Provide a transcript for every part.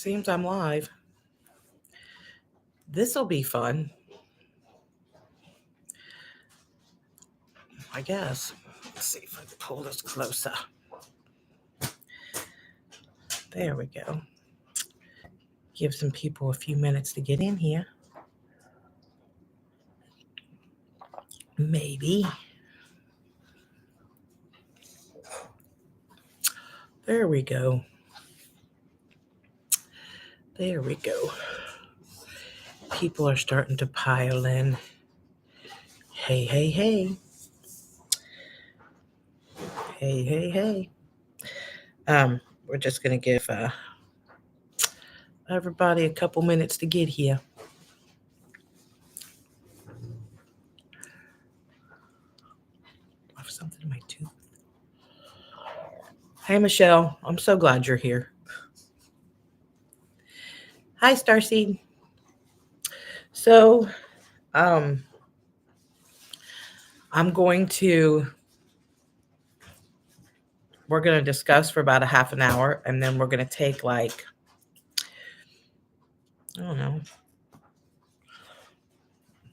Seems I'm live. This'll be fun, I guess. Let's see if I can pull this closer. There we go. Give some people a few minutes to get in here. Maybe. There we go. There we go. People are starting to pile in. Hey, hey, hey. Hey, hey, hey. We're just going to give everybody a couple minutes to get here. I have something in my tooth. Hey, Michelle. I'm so glad you're here. Hi, Starseed. So, I'm we're going to discuss for about a half an hour, and then we're going to take I don't know,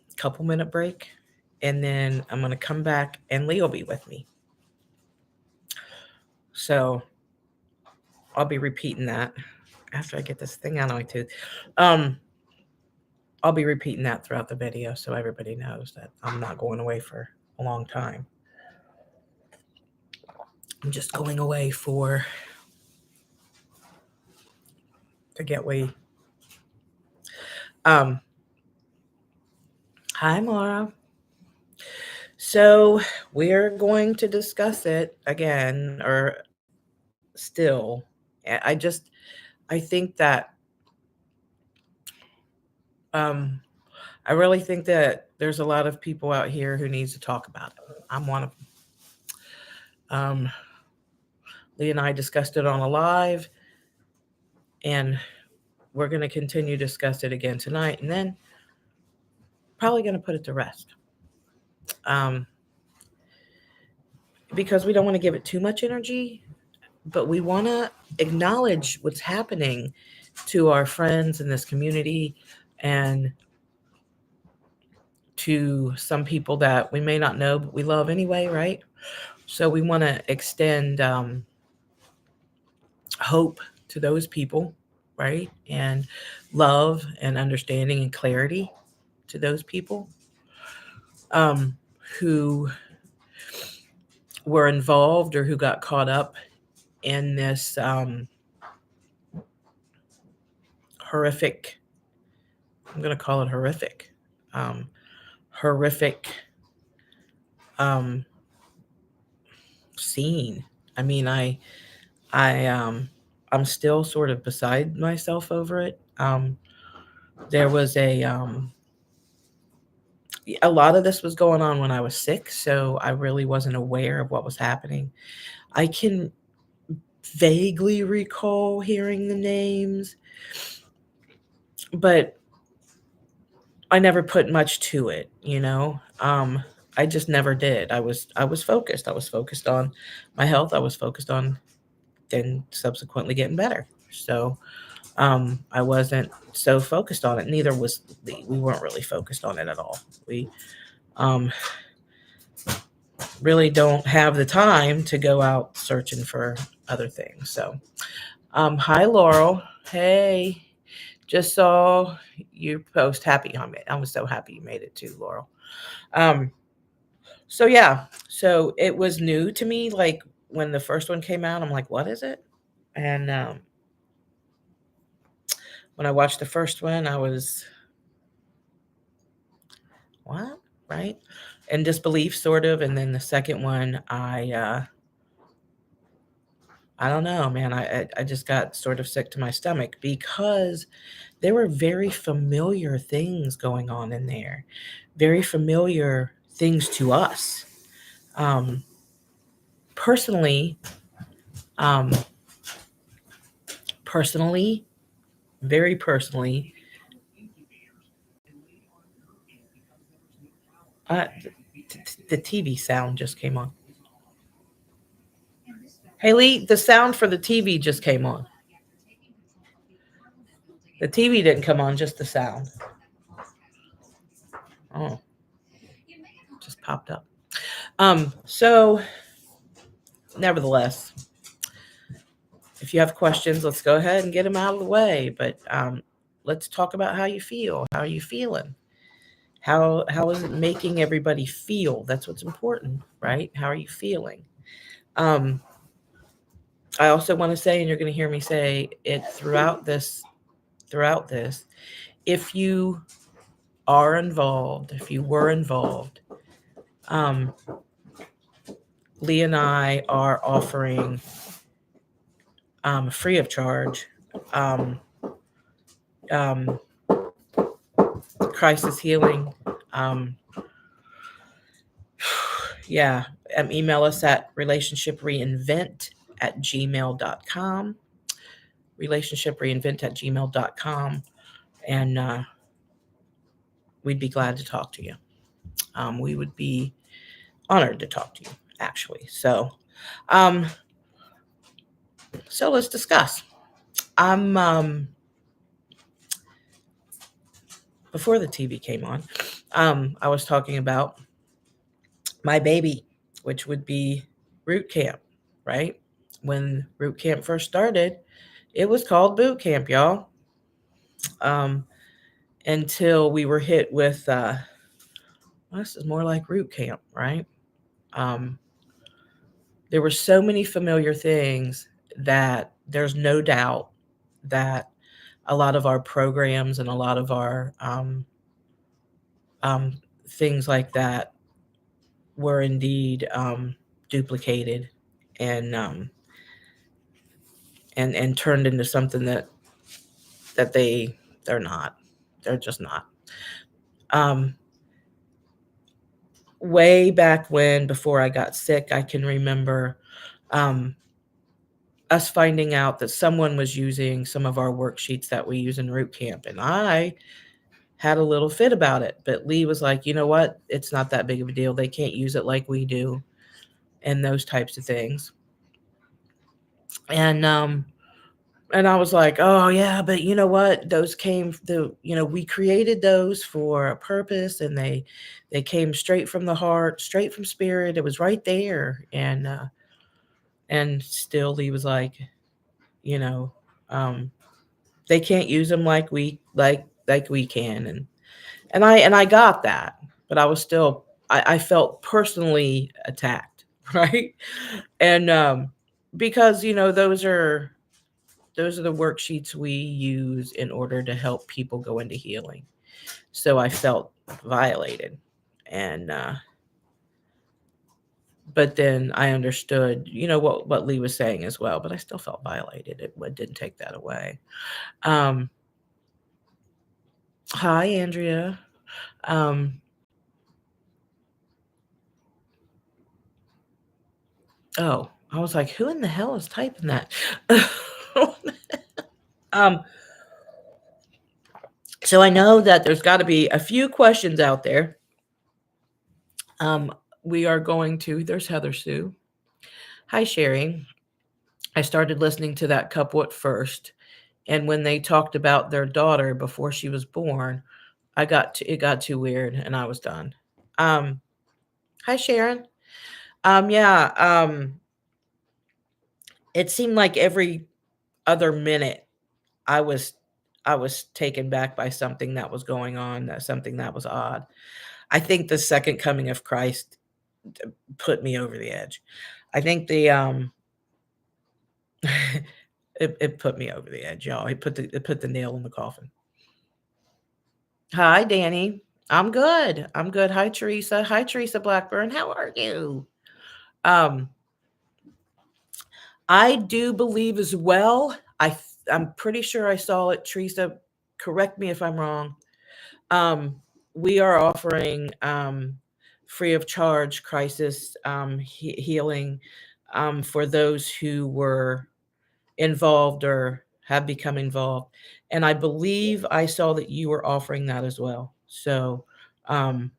a couple minute break. And then I'm going to come back and Lee will be with me. So I'll be repeating that after I get this thing out of my tooth. I'll be repeating that throughout the video so everybody knows that I'm not going away for a long time. I'm just going away to get way. Hi, Mara. So we're going to discuss it again, or still. I think that I really think that there's a lot of people out here who needs to talk about it. I'm one of them. Lee and I discussed it on a live, and we're going to continue to discuss it again tonight, and then probably going to put it to rest. Because we don't want to give it too much energy, but we want to acknowledge what's happening to our friends in this community and to some people that we may not know, but we love anyway, right? So we want to extend hope to those people, right? And love and understanding and clarity to those people who were involved or who got caught up in this horrific, I'm going to call it horrific scene. I mean, I'm still sort of beside myself over it. There was a lot of this was going on when I was sick, so I really wasn't aware of what was happening. I can vaguely recall hearing the names, but I never put much to it, I just never did. I was focused. I was focused on my health. I was focused on then subsequently getting better. So I wasn't so focused on it. Neither was Lee. We weren't really focused on it at all. We really don't have the time to go out searching for other things. So hi, Laurel. Hey, just saw you post. Happy. I was so happy you made it too, Laurel. So yeah, so it was new to me. Like when the first one came out, I'm like, what is it? And when I watched the first one, I was, what? Right? In disbelief, sort of. And then the second one, I don't know, man. I just got sort of sick to my stomach because there were very familiar things going on in there, very familiar things to us. Personally, very personally, the TV sound just came on. Haley, the sound for the TV just came on. The TV didn't come on, just the sound. Oh, just popped up. So nevertheless, if you have questions, let's go ahead and get them out of the way. But let's talk about how you feel. How are you feeling? How is it making everybody feel? That's what's important, right? How are you feeling? Um, I also want to say, and you're going to hear me say it throughout this, if you are involved, if you were involved, um, Lee and I are offering free of charge um, crisis healing. Yeah, email us at relationshipreinvent@gmail.com. Relationshipreinvent@gmail.com. And we'd be glad to talk to you. We would be honored to talk to you, actually. Um, so let's discuss. Before the TV came on, I was talking about my baby, which would be Root Camp, right? When Root Camp first started, it was called Boot Camp, y'all. Until we were hit with, well, this is more like Root Camp, right? There were so many familiar things that there's no doubt that a lot of our programs and a lot of our things like that were indeed duplicated and and turned into something that they're not. They're just not. Way back when, before I got sick, I can remember us finding out that someone was using some of our worksheets that we use in Root Camp, and I had a little fit about it. But Lee was like, you know what? It's not that big of a deal. They can't use it like we do, and those types of things. And I was like, oh yeah, but you know what? Those came we created those for a purpose, and they came straight from the heart, straight from spirit. It was right there. And still Lee was like, you know, they can't use them like we can. And I got that, but I was still, I felt personally attacked, right? And because those are the worksheets we use in order to help people go into healing. So I felt violated. And but then I understood, what Lee was saying as well, but I still felt violated. It didn't take that away. Hi, Andrea. Oh, I was like, who in the hell is typing that? um, so I know that there's got to be a few questions out there. We are going to, there's Heather Sue. Hi, Sherry. I started listening to that couple at first, and when they talked about their daughter before she was born, it got too weird, and I was done. Hi, Sharon. Yeah. It seemed like every other minute I was taken back by something that was going on, something that was odd. I think the second coming of Christ put me over the edge. I think it put me over the edge, y'all. It put the nail in the coffin. Hi, Danny. I'm good. I'm good. Hi, Teresa. Hi, Teresa Blackburn. How are you? I do believe as well. I'm pretty sure I saw it. Teresa, correct me if I'm wrong. We are offering free of charge crisis healing for those who were involved or have become involved. And I believe I saw that you were offering that as well. So I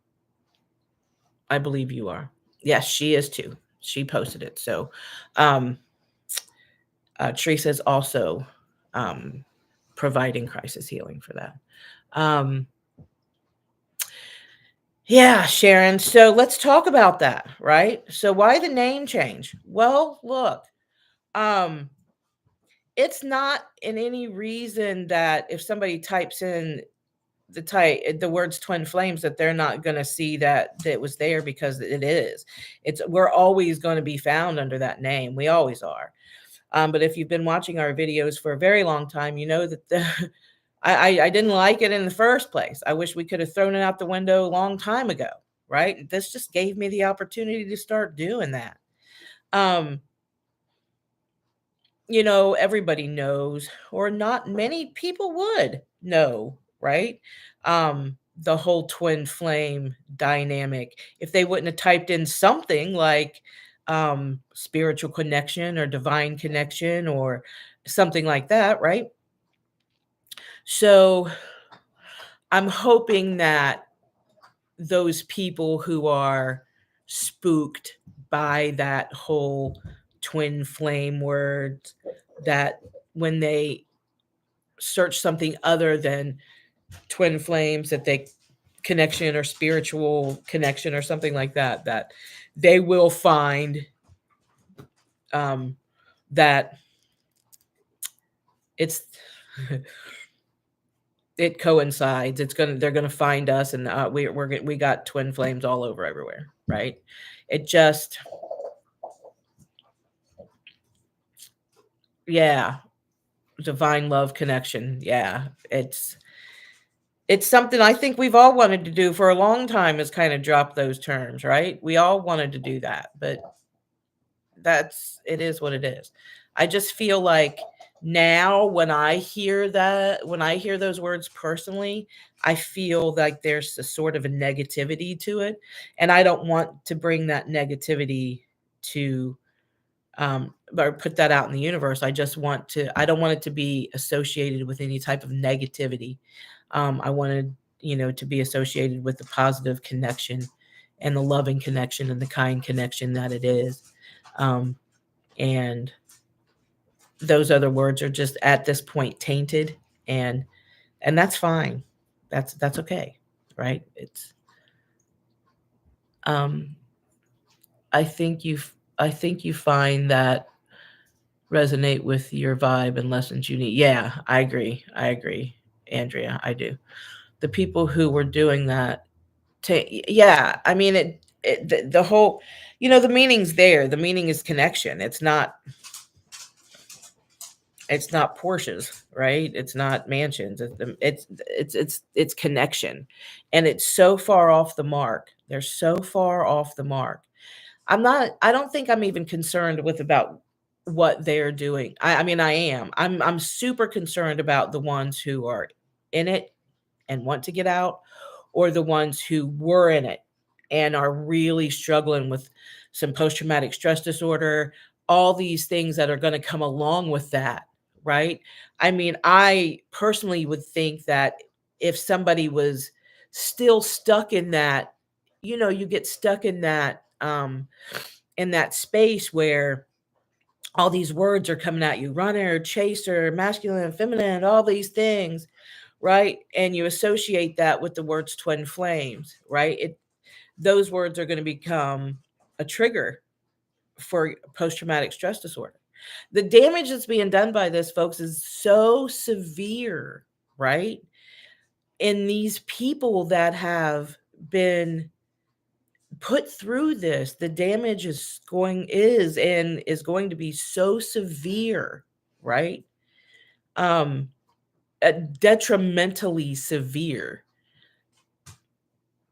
believe you are. Yes, she is too. She posted it. So Teresa's also providing crisis healing for that. Yeah, Sharon. So let's talk about that, right? So why the name change? Well, look, it's not in any reason that if somebody types in the words twin flames that they're not going to see that it was there, because it is. We're always going to be found under that name. We always are. But if you've been watching our videos for a very long time, you know that I didn't like it in the first place. I wish we could have thrown it out the window a long time ago, right? This just gave me the opportunity to start doing that. Everybody knows, or not many people would know, right? The whole twin flame dynamic. If they wouldn't have typed in something like spiritual connection or divine connection or something like that, right? So I'm hoping that those people who are spooked by that whole twin flame word, that when they search something other than twin flames, that they connection or spiritual connection or something like that, that they will find that it's it coincides. They're gonna find us, and we got twin flames all over everywhere, right? It just, yeah, divine love connection. Yeah, it's something I think we've all wanted to do for a long time, is kind of drop those terms, right? We all wanted to do that, but it is what it is. I just feel like now when I hear those words personally, I feel like there's a sort of a negativity to it. And I don't want to bring that negativity to or put that out in the universe. I don't want it to be associated with any type of negativity. I wanted, to be associated with the positive connection and the loving connection and the kind connection that it is. And those other words are just at this point tainted, and that's fine. That's okay, right? It's I think you find that resonate with your vibe and lessons you need. Yeah, I agree. Andrea, I do. The people who were doing that, yeah, I mean the whole, the meaning's there. The meaning is connection. It's not Porsches, right? It's not mansions. It's connection, and it's so far off the mark. They're so far off the mark. I don't think I'm even concerned with about what they're doing. I mean, I am. I'm super concerned about the ones who are in it and want to get out, or the ones who were in it and are really struggling with some post-traumatic stress disorder, all these things that are going to come along with that, right? I mean, I personally would think that if somebody was still stuck in that, you get stuck in that space where all these words are coming at you: runner, chaser, masculine, feminine, all these things, right? And you associate that with the words twin flames, right? Those words are going to become a trigger for post-traumatic stress disorder. The damage that's being done by this, folks, is so severe, right? And these people that have been put through this, the damage is going to be so severe, right? Detrimentally severe.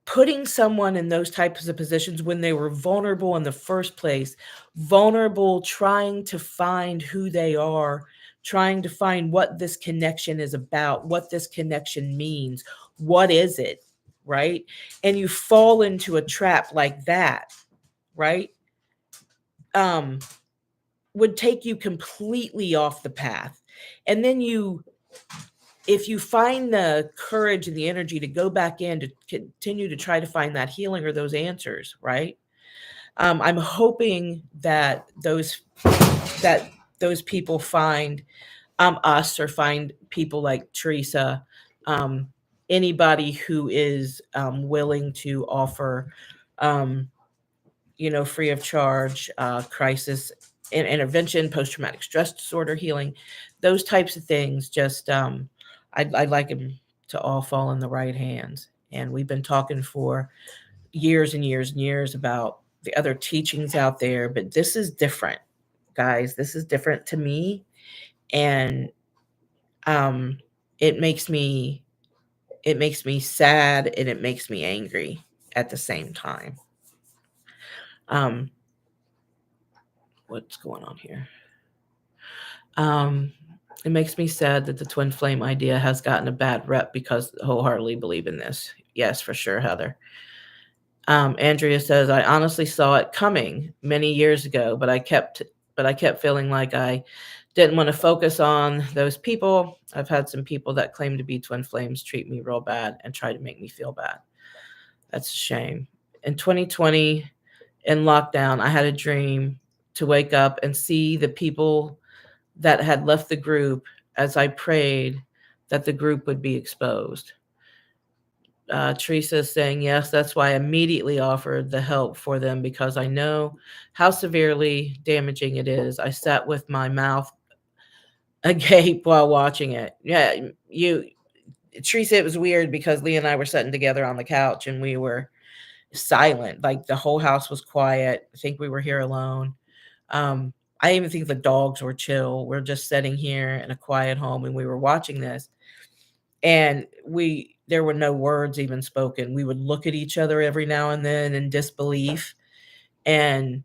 Putting someone in those types of positions when they were vulnerable in the first place, vulnerable, trying to find who they are, trying to find what this connection is about, what this connection means, what is it, right? And you fall into a trap like that, right? Would take you completely off the path. And then if you find the courage and the energy to go back in to continue to try to find that healing or those answers, right? I'm hoping that those people find us, or find people like Teresa, um, anybody who is willing to offer, um, free of charge crisis intervention, post traumatic stress disorder healing, those types of things. Just I'd like them to all fall in the right hands. And we've been talking for years and years and years about the other teachings out there, but this is different, guys. This is different to me, and um, it makes me sad, and it makes me angry at the same time. Um, what's going on here? Um, it makes me sad that the twin flame idea has gotten a bad rep because I wholeheartedly believe in this. Yes, for sure, Heather. Andrea says, I honestly saw it coming many years ago, but I kept feeling like I didn't want to focus on those people. I've had some people that claim to be twin flames treat me real bad and try to make me feel bad. That's a shame. In 2020, in lockdown, I had a dream to wake up and see the people that had left the group as I prayed that the group would be exposed. Teresa is saying, yes, that's why I immediately offered the help for them, because I know how severely damaging it is. I sat with my mouth agape while watching it. Yeah, Teresa, it was weird because Leah and I were sitting together on the couch and we were silent. Like the whole house was quiet. I think we were here alone. Um, I even think the dogs were chill. We're just sitting here in a quiet home and we were watching this. And there were no words even spoken. We would look at each other every now and then in disbelief, and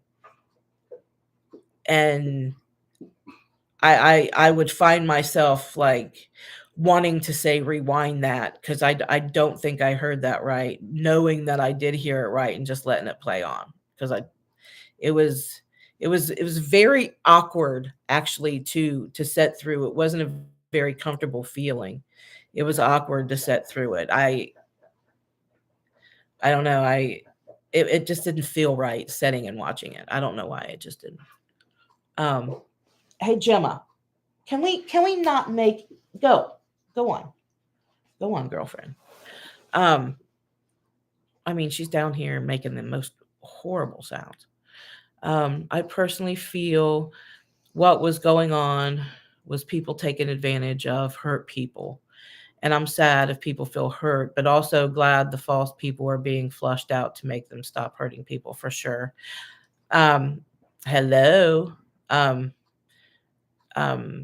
and I would find myself like wanting to say rewind that, because I don't think I heard that right, knowing that I did hear it right, and just letting it play on, because I it was it was very awkward actually to sit through. It wasn't a very comfortable feeling. It was awkward to sit through it. I don't know. It just didn't feel right sitting and watching it. I don't know why, it just didn't. Um, hey Gemma, can we not make go on. Go on, girlfriend. Um, I mean, she's down here making the most horrible sounds. I personally feel what was going on was people taking advantage of hurt people. And I'm sad if people feel hurt, but also glad the false people are being flushed out to make them stop hurting people, for sure. Um, hello. Um,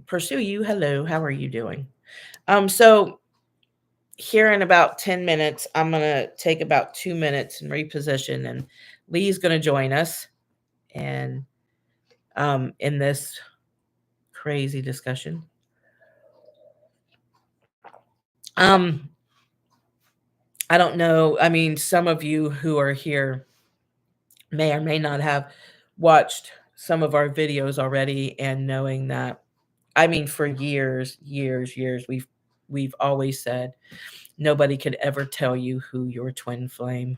Pursue you. Hello. How are you doing? So here in about 10 minutes, I'm going to take about 2 minutes and reposition, and Lee's going to join us and in this crazy discussion. Um, I don't know. I mean, some of you who are here may or may not have watched some of our videos already, and knowing that, I mean, for years, years, years, we've always said nobody could ever tell you who your twin flame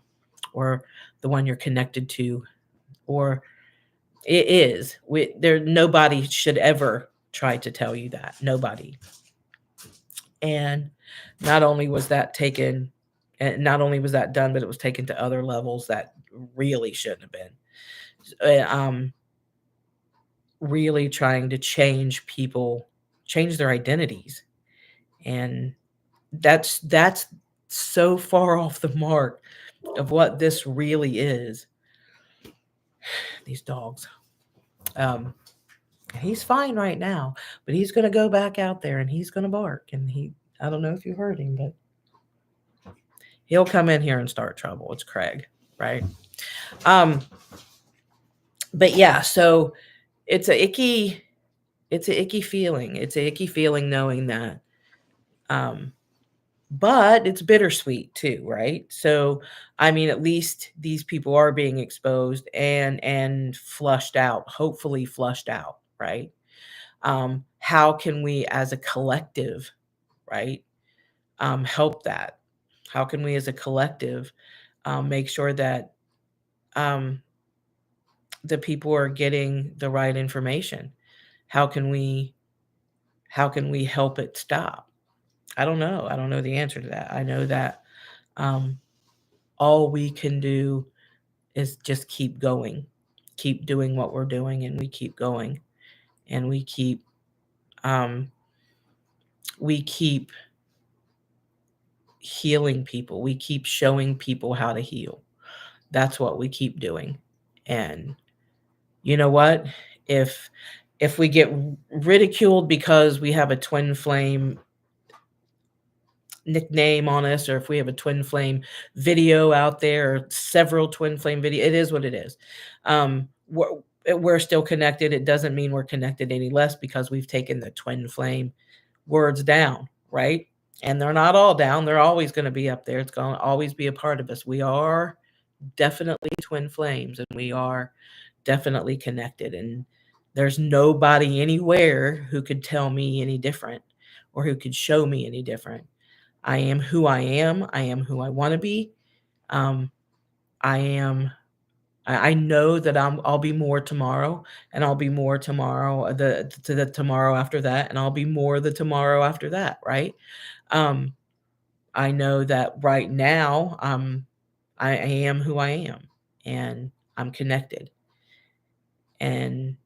or the one you're connected to, or it is. Nobody should ever try to tell you that. Nobody. And not only was that taken, and not only was that done, but it was taken to other levels that really shouldn't have been. Really trying to change people, change their identities, and that's so far off the mark of what this really is. These dogs. Um, he's fine right now, but he's going to go back out there and he's going to bark. And I don't know if you heard him, but he'll come in here and start trouble. It's Craig, right? Um, but yeah, so it's a icky feeling. It's a icky feeling knowing that. But it's bittersweet too, right? So, I mean, at least these people are being exposed and flushed out, hopefully flushed out, right? How can we as a collective, right, help that? How can we as a collective make sure that um, the people are getting the right information? How can we how can we help it stop? I don't know. I don't know the answer to that. I know that um, all we can do is just keep going, keep doing what we're doing, and we keep going, and um, we keep healing people. We keep showing people how to heal. That's what we keep doing. And you know what? If if we get ridiculed because we have a twin flame nickname on us, or if we have a twin flame video out there, or several twin flame video, it is what it is. We're still connected. It doesn't mean we're connected any less because we've taken the twin flame words down, right? And they're not all down. They're always going to be up there. It's going to always be a part of us. We are definitely twin flames, and we are definitely connected. And there's nobody anywhere who could tell me any different, or who could show me any different. I am who I am. I am who I want to be. Um, I am. I know that I'll be more tomorrow, and I'll be more tomorrow. The tomorrow after that, and I'll be more the tomorrow after that. Right. Um, I know that right now, I am who I am, and I'm connected, and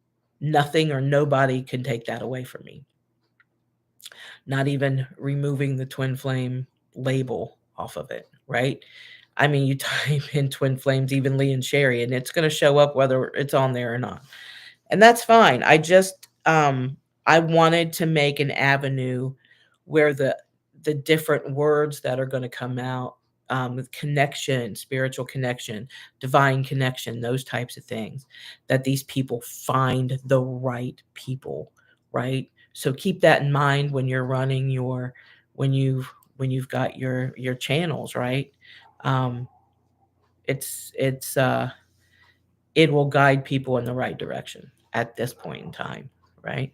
nothing or nobody can take that away from me. Not even removing the twin flame label off of it, right? I mean, you type in twin flames evenly and Sherry, and it's going to show up whether it's on there or not. And that's fine. I wanted to make an avenue where the different words that are going to come out, with connection, spiritual connection, divine connection, those types of things, that these people find the right people, right? So keep that in mind when you're running your when you've got your channels, right? Um, it's it will guide people in the right direction at this point in time, right?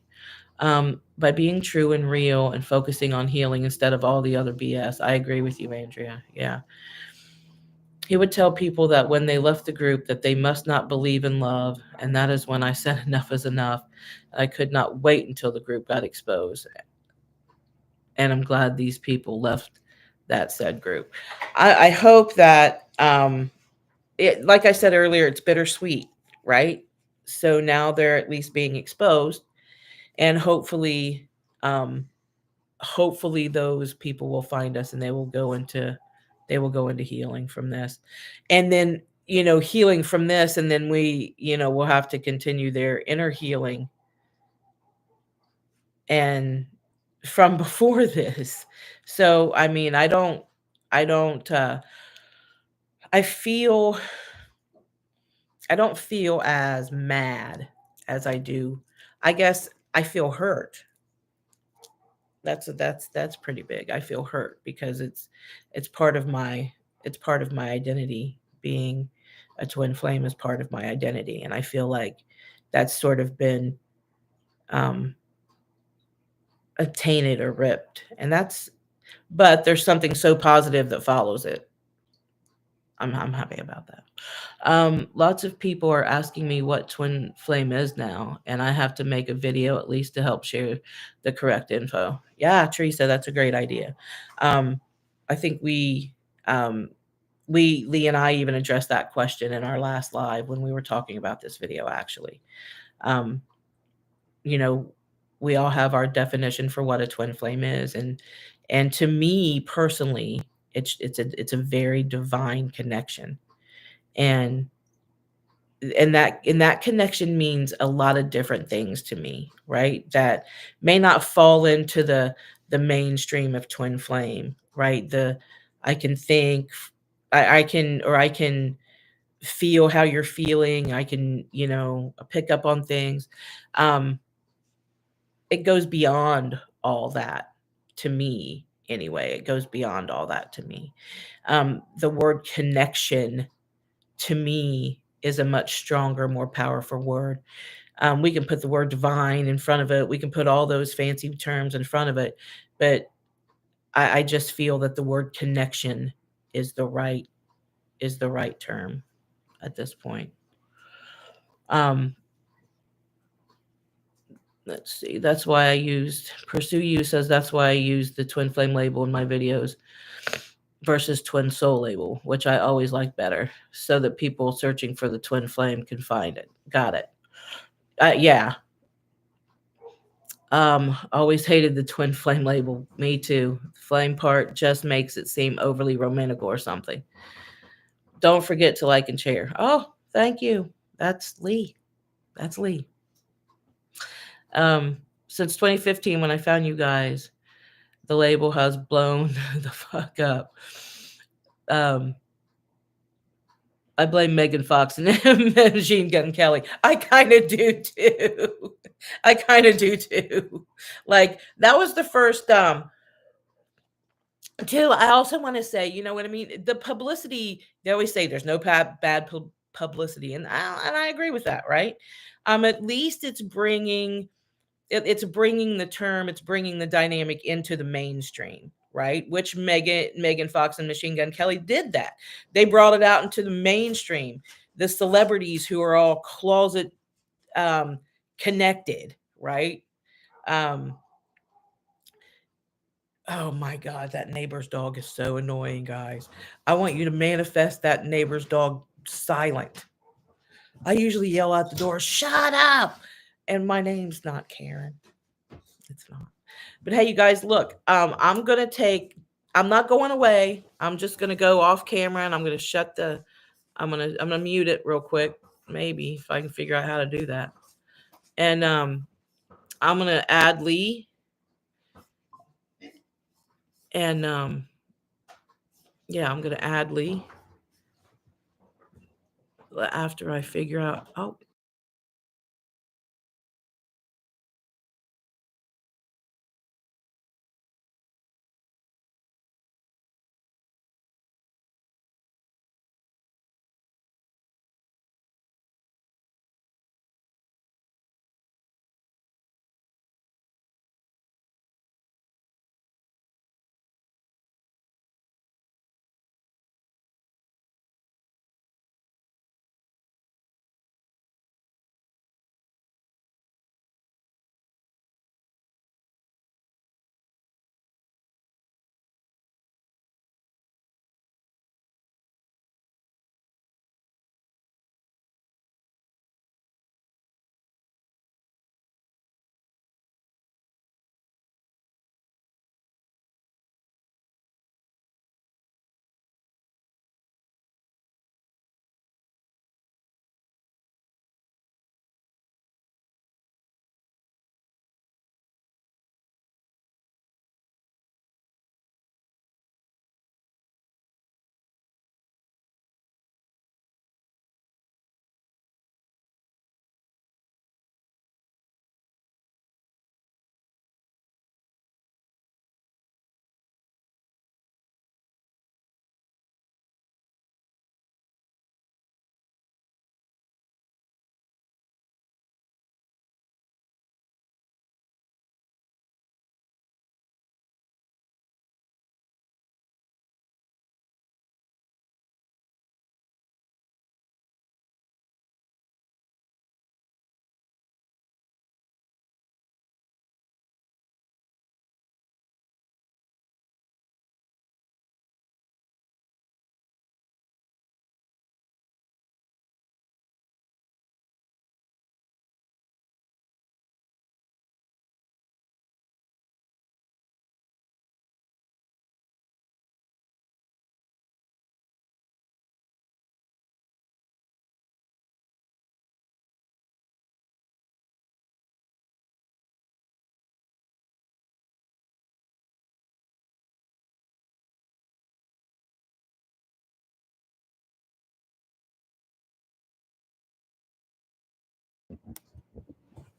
By being true and real and focusing on healing instead of all the other BS. I agree with you, Andrea. Yeah. He would tell people that when they left the group that they must not believe in love, and that is when I said enough is enough. I could not wait until the group got exposed. And I'm glad these people left that said group. I hope that like I said earlier, it's bittersweet, right? So now they're at least being exposed, and um, hopefully those people will find us, and they will go into healing from this, and then healing from this, and then we will have to continue their inner healing and from before this. So I mean, I don't I feel I don't feel as mad as I do. I guess I feel hurt. That's pretty big. I feel hurt because it's part of my it's part of my identity. Being a twin flame is part of my identity, and I feel like that's sort of been um tainted or ripped. And that's but there's something so positive that follows it. I'm happy about that. Lots of people are asking me what twin flame is now, and I have to make a video at least to help share the correct info. Yeah, Teresa, that's a great idea. Um, I think um, Lee and I even addressed that question in our last live when we were talking about this video, actually. Um, you know, we all have our definition for what a twin flame is, and to me personally, it's a very divine connection. And that connection means a lot of different things to me, right? That may not fall into the mainstream of twin flame, right? The I can think, I can feel how you're feeling. I can, pick up on things. Um, it goes beyond all that to me anyway. It goes beyond all that to me. The word connection to me is a much stronger, more powerful word. We can put the word divine in front of it. We can put all those fancy terms in front of it, but I just feel that the word connection is the right term at this point. Um, let's see. That's why I used Pursue You says that's why I used the twin flame label in my videos versus twin soul label, which I always like better, so that people searching for the twin flame can find it. Got it. Yeah. Always hated the twin flame label. Me too. The flame part just makes it seem overly romantic or something. Don't forget to like and share. Oh, thank you. That's Lee. That's Lee. Since 2015, when I found you guys, the label has blown the fuck up. I blame Megan Fox and Machine Gun Kelly. I kind of do too. I kind of do too. Like that was the first too. I also want to say, you know what I mean? The publicity, they always say there's no bad publicity, and I agree with that, right? At least it's bringing the term, it's bringing the dynamic into the mainstream, right? Which Megan Fox and Machine Gun Kelly did that. They brought it out into the mainstream. The celebrities who are all closet connected, right? Um, oh my God, that neighbor's dog is so annoying, guys. I want you to manifest that neighbor's dog silent. I usually yell out the door, "Shut up!" And my name's not Karen. It's not. But hey, you guys, look, I'm not going away. I'm just gonna go off camera and I'm gonna mute it real quick. Maybe if I can figure out how to do that. And I'm gonna add Lee and yeah, I'm gonna add Lee after I figure out. Oh,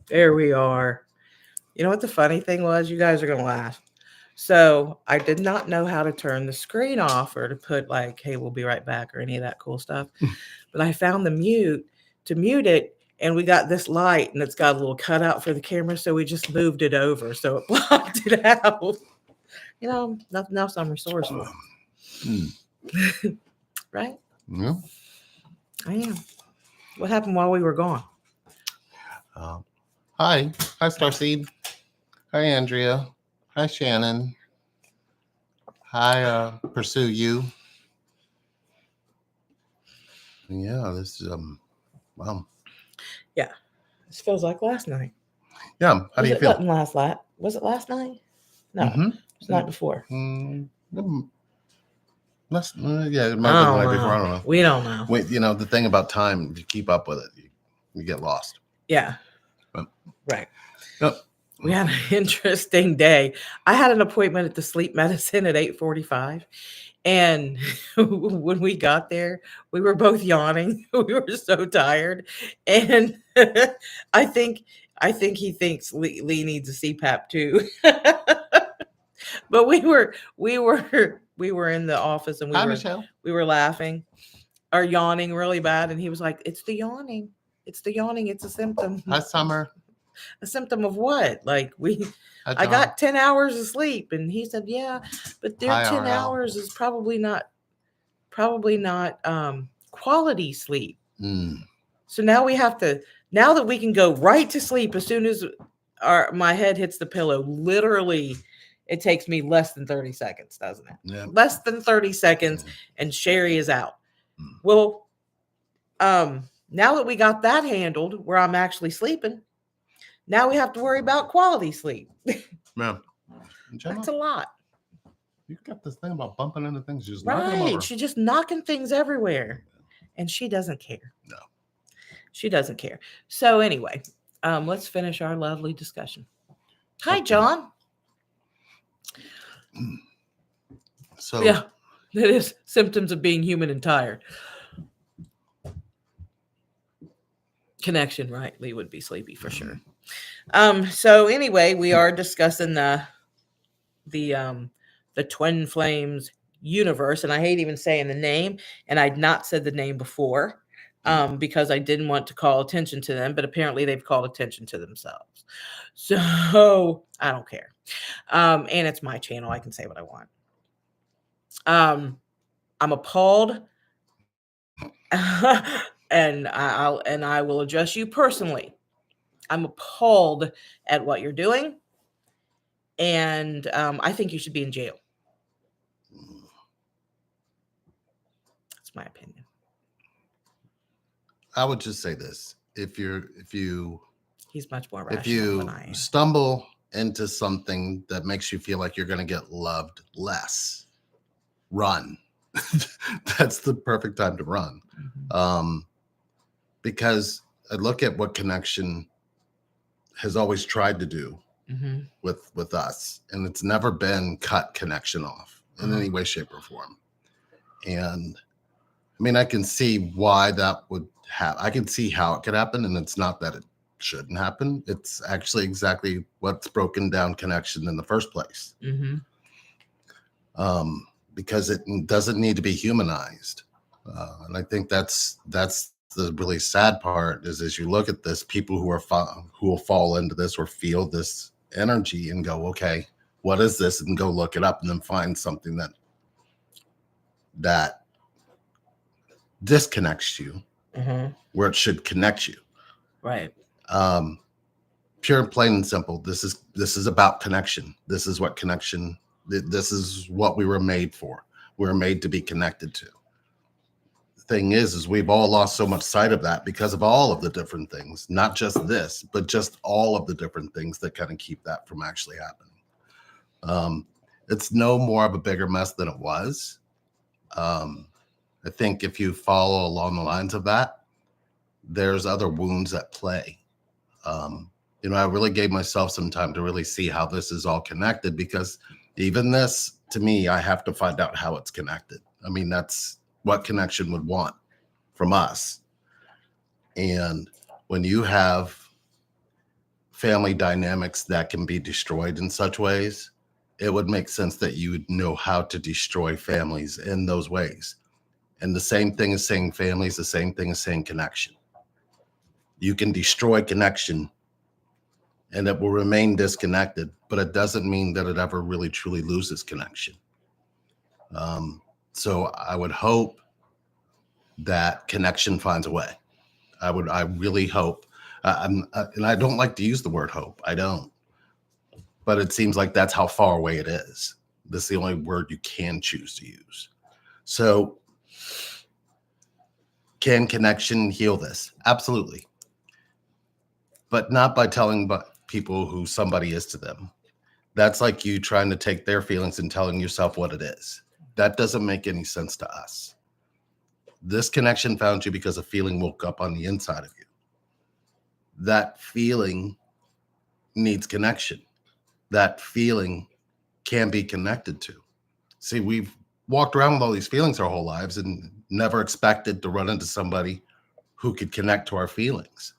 there we are. You know what the funny thing was? You guys are gonna laugh. So I did not know how to turn the screen off or to put like, "Hey, we'll be right back" or any of that cool stuff. But I found the mute to mute it, and we got this light, and it's got a little cutout for the camera, so we just moved it over so it blocked it out. You know, nothing else I'm resourceful. Right? Yeah. I am. What happened while we were gone? Hi. Hi, Starseed. Hi, Andrea. Hi, Shannon. Hi, Pursue You. Yeah, this is wow. Yeah, this feels like last night. Yeah, how do you feel? Was it last night? No, Mm-hmm. it was the night before. Yeah, it might I have been the don't night before. I know. don't know. We don't know. Wait, the thing about time, if you keep up with it, you get lost. Yeah. But, Right. yep. We had an interesting day. I had an appointment at the sleep medicine at 8:45. And when we got there, we were both yawning. We were so tired. And I think he thinks Lee needs a CPAP too. But we were in the office and Hi, Michelle. we were laughing or yawning really bad, and he was like, "It's the yawning. It's the yawning. It's a symptom." Hi, Summer. A symptom of what? Like Hi, I John. got 10 hours of sleep, and he said, "Yeah, but their Hi, 10 RL. hours is probably not quality sleep." So now now that we can go right to sleep as soon as my head hits the pillow, literally it takes me less than 30 seconds, doesn't it? Yeah. Less than 30 seconds and Sherry is out. Well, now that we got that handled where I'm actually sleeping, now we have to worry about quality sleep. Yeah. That's a lot. You got this thing about bumping into things, just knocking them Right. over. She's just knocking things everywhere. And she doesn't care. No. She doesn't care. So anyway, let's finish our lovely discussion. Hi, John. So yeah, it is symptoms of being human and tired. Connection, right? Lee would be sleepy for sure. So anyway, we are discussing the Twin Flames universe, and I hate even saying the name, and I'd not said the name before. Because I didn't want to call attention to them, but apparently they've called attention to themselves. So I don't care. And it's my channel. I can say what I want. I'm appalled, and I will address you personally. I'm appalled at what you're doing, and I think you should be in jail. That's my opinion. I would just say this: if you he's much more rational than I am. Stumble into something that makes you feel like you're going to get loved less, run. That's the perfect time to run. Mm-hmm. Because I look at what Connection has always tried to do mm-hmm. with us, and it's never been cut Connection off in any way, shape, or form. And I mean, I can see why that would happen. I can see how it could happen, and it's not that it shouldn't happen. It's actually exactly what's broken down Connection in the first place. Mm-hmm. Because it doesn't need to be humanized. And I think that's the really sad part is as you look at this, people who will fall into this or feel this energy and go, okay, what is this? And go look it up and then find something that disconnects you mm-hmm. where it should connect you. Right. Pure and plain and simple. This is about connection. This is what connection. This is what we were made for. We were made to be connected to. The thing is we've all lost so much sight of that because of all of the different things, not just this, but just all of the different things that kind of keep that from actually happening. It's no more of a bigger mess than it was. I think if you follow along the lines of that, there's other wounds at play. I really gave myself some time to really see how this is all connected because even this, to me, I have to find out how it's connected. I mean, that's what Connection would want from us. And when you have family dynamics that can be destroyed in such ways, it would make sense that you would know how to destroy families in those ways. And the same thing as saying family is the same thing as saying connection. You can destroy connection and it will remain disconnected, but it doesn't mean that it ever really truly loses connection. So I would hope that connection finds a way. I really hope. And I don't like to use the word hope. I don't. But it seems like that's how far away it is. That's the only word you can choose to use. So, can connection heal this? Absolutely. But not by telling people who somebody is to them. That's like you trying to take their feelings and telling yourself what it is. That doesn't make any sense to us. This connection found you because a feeling woke up on the inside of you. That feeling needs connection. That feeling can be connected to. See, we've walked around with all these feelings our whole lives and never expected to run into somebody who could connect to our feelings.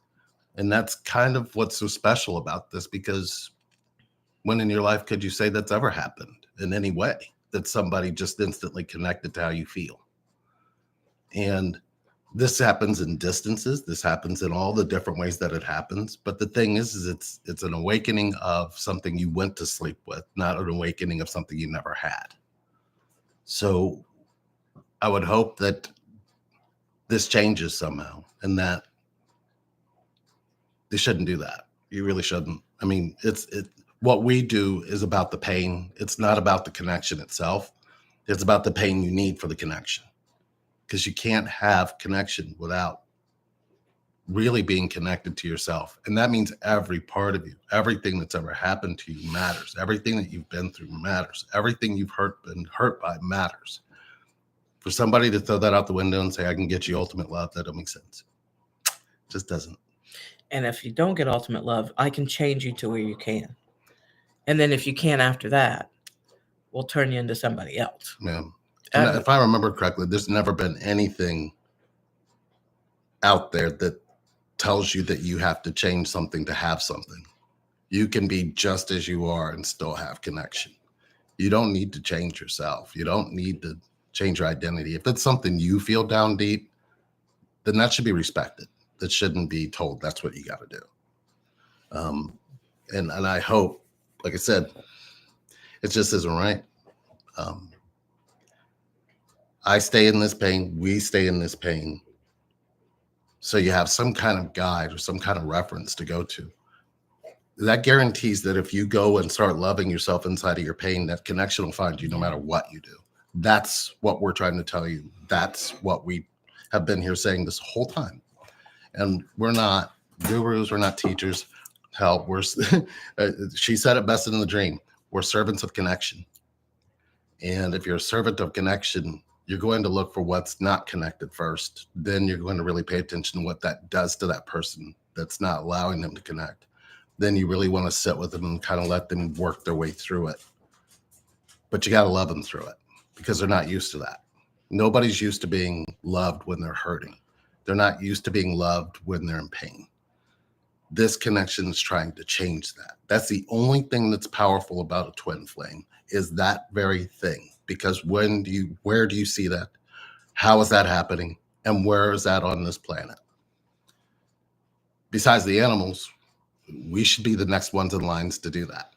And that's kind of what's so special about this, because when in your life could you say that's ever happened in any way, that somebody just instantly connected to how you feel? And this happens in distances. This happens in all the different ways that it happens. But the thing is it's an awakening of something you went to sleep with, not an awakening of something you never had. So I would hope that this changes somehow, and that they shouldn't do that. You really shouldn't. I mean, what we do is about the pain. It's not about the connection itself. It's about the pain you need for the connection. Because you can't have connection without really being connected to yourself. And that means every part of you, everything that's ever happened to you matters. Everything that you've been through matters. Everything you've been hurt by matters. For somebody to throw that out the window and say, I can get you ultimate love, that don't make sense. It just doesn't. And if you don't get ultimate love, I can change you to where you can. And then if you can't after that, we'll turn you into somebody else. Yeah. And if I remember correctly, there's never been anything out there that tells you that you have to change something to have something. You can be just as you are and still have connection. You don't need to change yourself. You don't need to change your identity. If it's something you feel down deep, then that should be respected. That shouldn't be told that's what you got to do. And I hope, like I said, it just isn't right. I stay in this pain. We stay in this pain. So you have some kind of guide or some kind of reference to go to. That guarantees that if you go and start loving yourself inside of your pain, that connection will find you no matter what you do. That's what we're trying to tell you. That's what we have been here saying this whole time. And we're not gurus. We're not teachers. Hell, she said it best in the dream. We're servants of connection. And if you're a servant of connection, you're going to look for what's not connected first. Then you're going to really pay attention to what that does to that person that's not allowing them to connect. Then you really want to sit with them and kind of let them work their way through it. But you got to love them through it, because they're not used to that. Nobody's used to being loved when they're hurting. They're not used to being loved when they're in pain. This connection is trying to change that. That's the only thing that's powerful about a twin flame, is that very thing. Because where do you see that? How is that happening? And where is that on this planet? Besides the animals, we should be the next ones in lines to do that.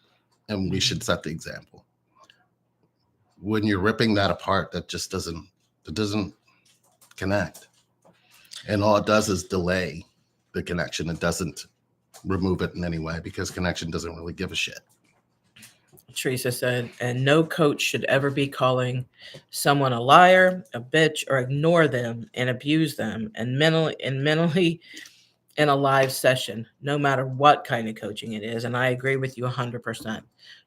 And we should set the example. When you're ripping that apart, that just doesn't connect. And all it does is delay the connection. It doesn't remove it in any way, because connection doesn't really give a shit. Teresa said, and no coach should ever be calling someone a liar, a bitch, or ignore them and abuse them and mentally in a live session, no matter what kind of coaching it is. And I agree with you 100%.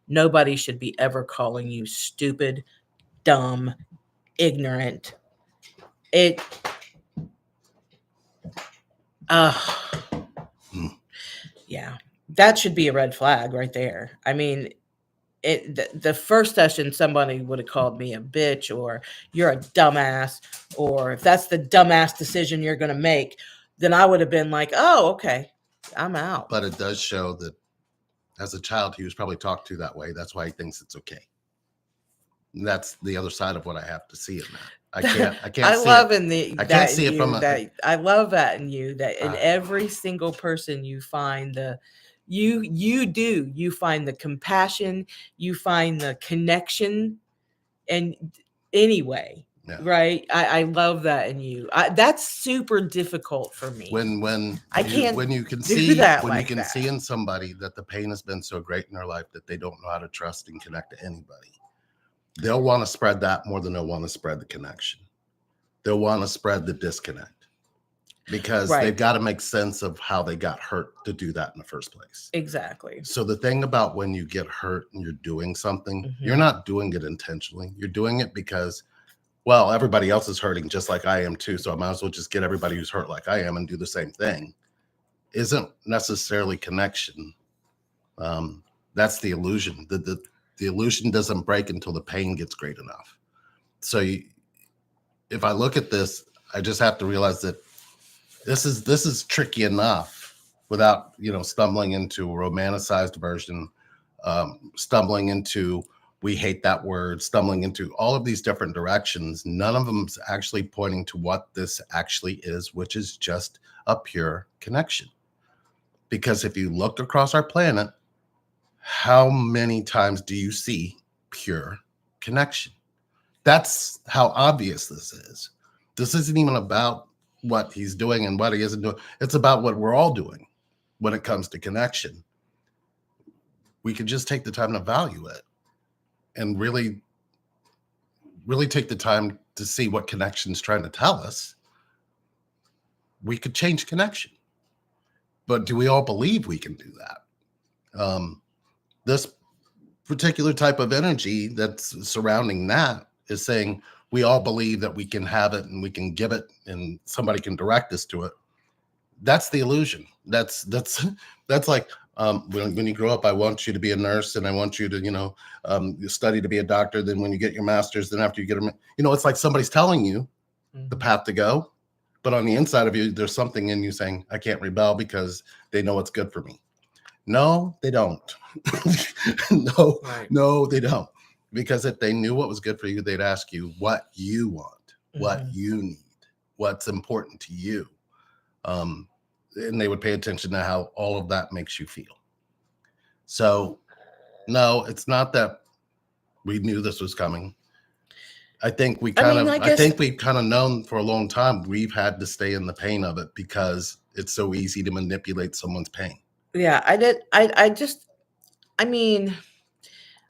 Nobody should be ever calling you stupid, dumb, ignorant. Yeah, that should be a red flag right there. I mean, the first session, somebody would have called me a bitch, or you're a dumbass, or if that's the dumbass decision you're going to make, then I would have been like, oh, okay, I'm out. But it does show that as a child, he was probably talked to that way. That's why he thinks it's okay. And that's the other side of what I have to see in that. I can't. I see love it. I can't see it from I love that in you, that in every single person you find you find the compassion, you find the connection. And anyway, Yeah. Right. I love that in you. That's super difficult for me. When I can't when you can do see that when you like can that. see in somebody that the pain has been so great in their life that they don't know how to trust and connect to anybody, they'll want to spread that more than they'll want to spread the connection. They'll want to spread the disconnect because they've Right. got to make sense of how they got hurt to do that in the first place. Exactly. So the thing about when you get hurt and you're doing something, you're Mhm. not doing it intentionally. You're doing it because, well, everybody else is hurting just like I am too. So I might as well just get everybody who's hurt like I am and do the same thing. Isn't necessarily connection. That's the illusion. The illusion doesn't break until the pain gets great enough. So if I look at this, I just have to realize that this is tricky enough without stumbling into a romanticized version, stumbling into we hate that word, stumbling into all of these different directions. None of them's actually pointing to what this actually is, which is just a pure connection. Because if you look across our planet, how many times do you see pure connection? That's how obvious this is. This isn't even about what he's doing and what he isn't doing. It's about what we're all doing when it comes to connection. We could just take the time to value it and really, really take the time to see what connection's trying to tell us. We could change connection. But do we all believe we can do that? This particular type of energy that's surrounding that is saying we all believe that we can have it and we can give it and somebody can direct us to it. That's the illusion. That's like when you grow up, I want you to be a nurse and I want you to you study to be a doctor. Then when you get your master's, then after you get it's like somebody's telling you the path to go, but on the inside of you, there's something in you saying I can't rebel because they know what's good for me. No, they don't. No, Right. no, they don't. Because if they knew what was good for you, they'd ask you what you want, what you need, what's important to you. And they would pay attention to how all of that makes you feel. So, no, it's not that we knew this was coming. I think we I think we've kind of known for a long time we've had to stay in the pain of it because it's so easy to manipulate someone's pain. Yeah, I did. I mean,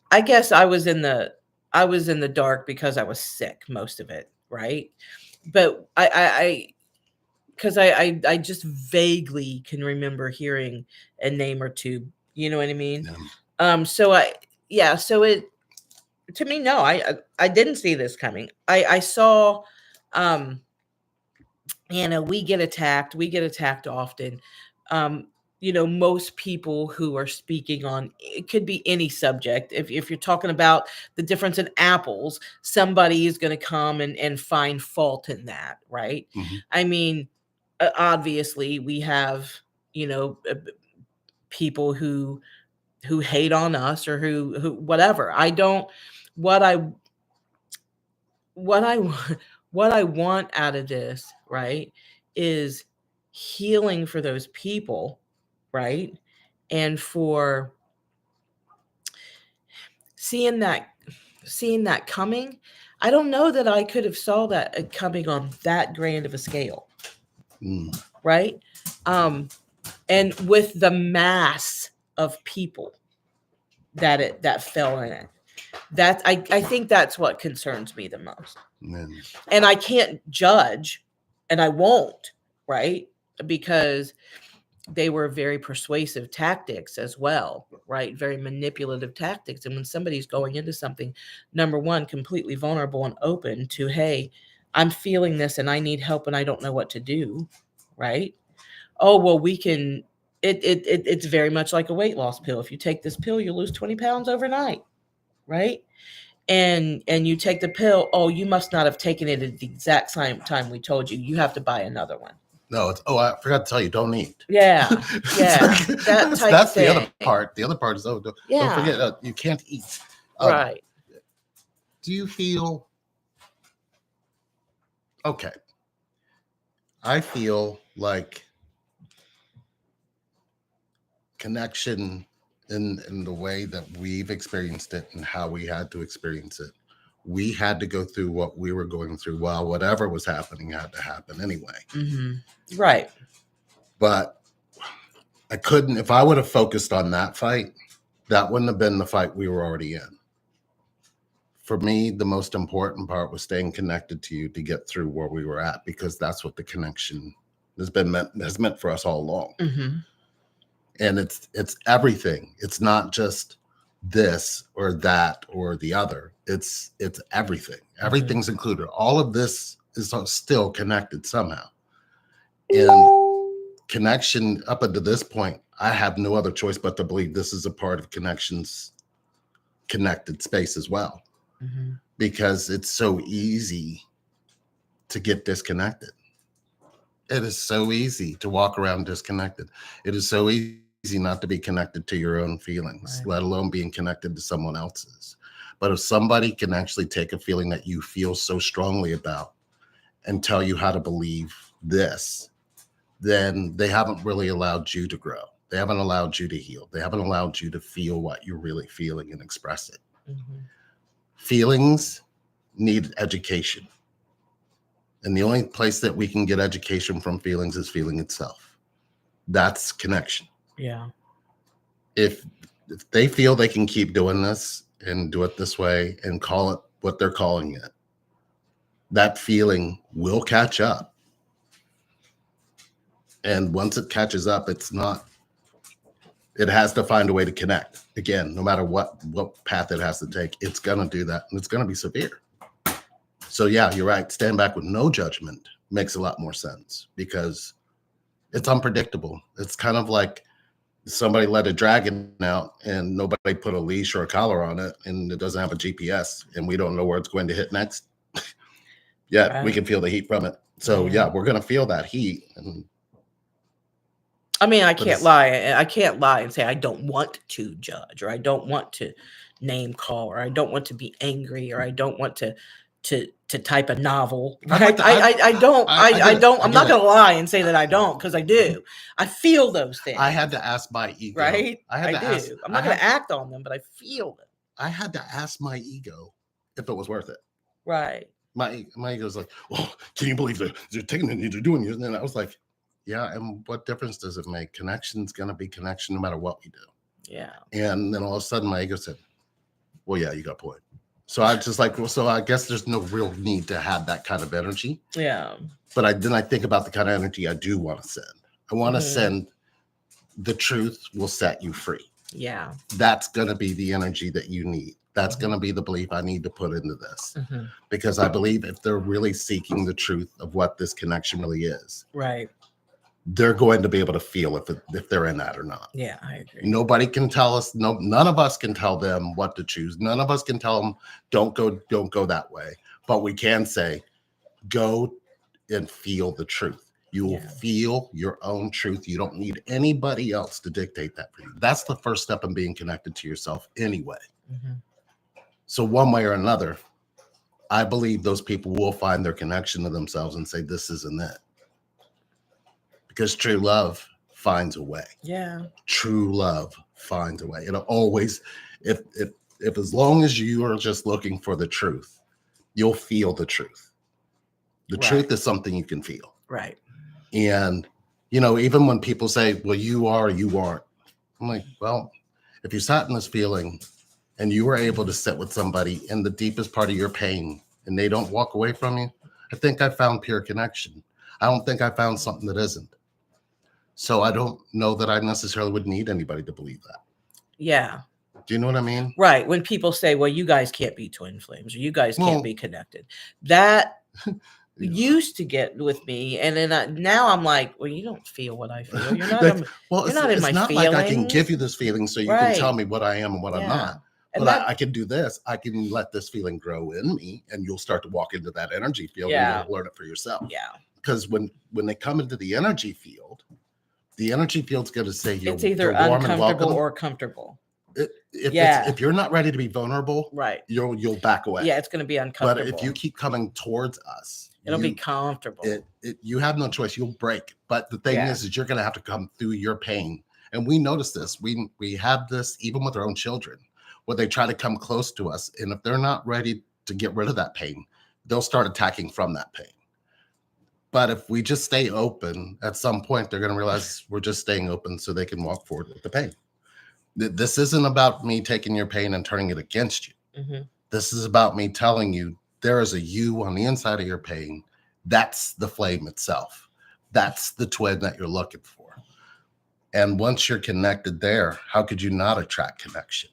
I guess I was in the dark because I was sick most of it, right? But because I just vaguely can remember hearing a name or two. You know what I mean? Yeah. So it to me, no, I didn't see this coming. I saw, we get attacked. We get attacked often. Most people who are speaking on it could be any subject. If you're talking about the difference in apples, somebody is going to come and find fault in that, right? Mm-hmm. I mean, obviously we have, people who hate on us or who whatever. I don't what I what I what I want out of this, right, is healing for those people, right? And for seeing that coming. I don't know that I could have saw that coming on that grand of a scale. Right? And with the mass of people that fell in it. I think that's what concerns me the most. And I can't judge, and I won't, right? Because they were very persuasive tactics as well, right? Very manipulative tactics. And when somebody's going into something, number one, completely vulnerable and open to, hey, I'm feeling this and I need help and I don't know what to do, right? Oh, well, we can. It's very much like a weight loss pill. If you take this pill, you lose 20 pounds overnight, right? And you take the pill. Oh, you must not have taken it at the exact same time we told you. You have to buy another one. No, I forgot to tell you, don't eat. Yeah, yeah. That's the other part. The other part is, don't forget, you can't eat. Right. Do you feel okay? I feel like connection in the way that we've experienced it and how we had to experience it we had to go through what we were going through while whatever was happening had to happen anyway. Right. But I couldn't, if I would have focused on that fight, that wouldn't have been the fight we were already in. For me, the most important part was staying connected to you to get through where we were at, because that's what the connection has meant for us all along. And it's everything. It's not just this or that or the other. It's everything. Everything's included. All of this is still connected somehow. And connection up until this point, I have no other choice but to believe this is a part of connection's connected space as well. Because it's so easy to get disconnected. It is so easy to walk around disconnected. It is so easy not to be connected to your own feelings, let alone being connected to someone else's. But if somebody can actually take a feeling that you feel so strongly about and tell you how to believe this, then they haven't really allowed you to grow. They haven't allowed you to heal. They haven't allowed you to feel what you're really feeling and express it. Feelings need education. And the only place that we can get education from feelings is feeling itself. That's connection. Yeah. If they feel they can keep doing this and do it this way and call it what they're calling it, that feeling will catch up. And once it catches up, it has to find a way to connect. Again, no matter what path it has to take, it's going to do that. And it's going to be severe. So yeah, you're right. Stand back with no judgment makes a lot more sense because it's unpredictable. It's kind of like somebody let a dragon out and nobody put a leash or a collar on it and it doesn't have a GPS and we don't know where it's going to hit next. We can feel the heat from it. So yeah, we're going to feel that heat. And I mean, I can't lie. I can't lie and say I don't want to judge, or I don't want to name call, or I don't want to be angry, or I don't want to type a novel. Right? I don't. I'm not going to lie and say that I don't, because I do. I feel those things. I had to ask my ego. Right? I do. I'm not going to act on them, but I feel them. I had to ask my ego if it was worth it. Right. My ego's like, well, can you believe they're taking it, they're doing it? And then I was like, yeah, and what difference does it make? Connection's going to be connection no matter what we do. Yeah. And then all of a sudden my ego said, well, yeah, you got a point. So I just like, well, so I guess there's no real need to have that kind of energy. Yeah. But then I think about the kind of energy I do want to send. I want to send the truth will set you free. Yeah. That's going to be the energy that you need. That's going to be the belief I need to put into this. Because I believe if they're really seeking the truth of what this connection really is. Right. They're going to be able to feel if they're in that or not. Yeah, I agree. Nobody can tell us. None of us can tell them what to choose. None of us can tell them don't go that way. But we can say, go and feel the truth. You will feel your own truth. You don't need anybody else to dictate that for you. That's the first step in being connected to yourself anyway. So one way or another, I believe those people will find their connection to themselves and say, this isn't it. Because true love finds a way. Yeah. True love finds a way. It'll always, if as long as you are just looking for the truth, you'll feel the truth. The truth is something you can feel. Right. And, even when people say, well, you are, you aren't. I'm like, well, if you sat in this feeling and you were able to sit with somebody in the deepest part of your pain and they don't walk away from you, I think I found pure connection. I don't think I found something that isn't. So I don't know that I necessarily would need anybody to believe that. Yeah. Do you know what I mean? Right. When people say, well, you guys can't be twin flames or you guys can't be connected. That used to get with me. And then now I'm like, well, you don't feel what I feel. You're not, you're not in my feelings. It's not like I can give you this feeling so you can tell me what I am and what I'm not. But I can do this. I can let this feeling grow in me and you'll start to walk into that energy field and you'll learn it for yourself. Yeah. Because when they come into the energy field's going to say it's either uncomfortable or comfortable. If you're not ready to be vulnerable, right, you'll back away. Yeah, it's going to be uncomfortable. But if you keep coming towards us, it'll be comfortable. You have no choice. You'll break. But the thing is you're going to have to come through your pain. And we notice this. We have this even with our own children, where they try to come close to us, and if they're not ready to get rid of that pain, they'll start attacking from that pain. But if we just stay open, at some point they're going to realize we're just staying open so they can walk forward with the pain. This isn't about me taking your pain and turning it against you. Mm-hmm. This is about me telling you there is a you on the inside of your pain. That's the flame itself. That's the twin that you're looking for. And once you're connected there, how could you not attract connection?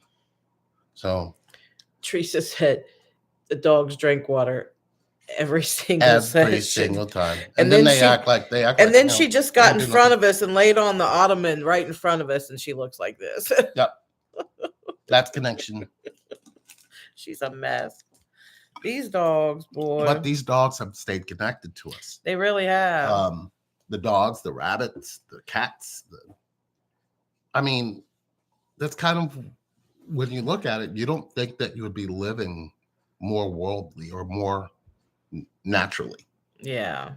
So Teresa said the dogs drink water every single session. time. And then then they she- act like And then she just got in do front nothing. of us and laid on the ottoman right in front of us, and she looks like this. That's connection. She's a mess. These dogs, boy, But these dogs have stayed connected to us. they really have. The dogs, the rabbits, the cats. I mean, that's kind of, when you look at it, you don't think that you would be living more worldly or more naturally. Yeah.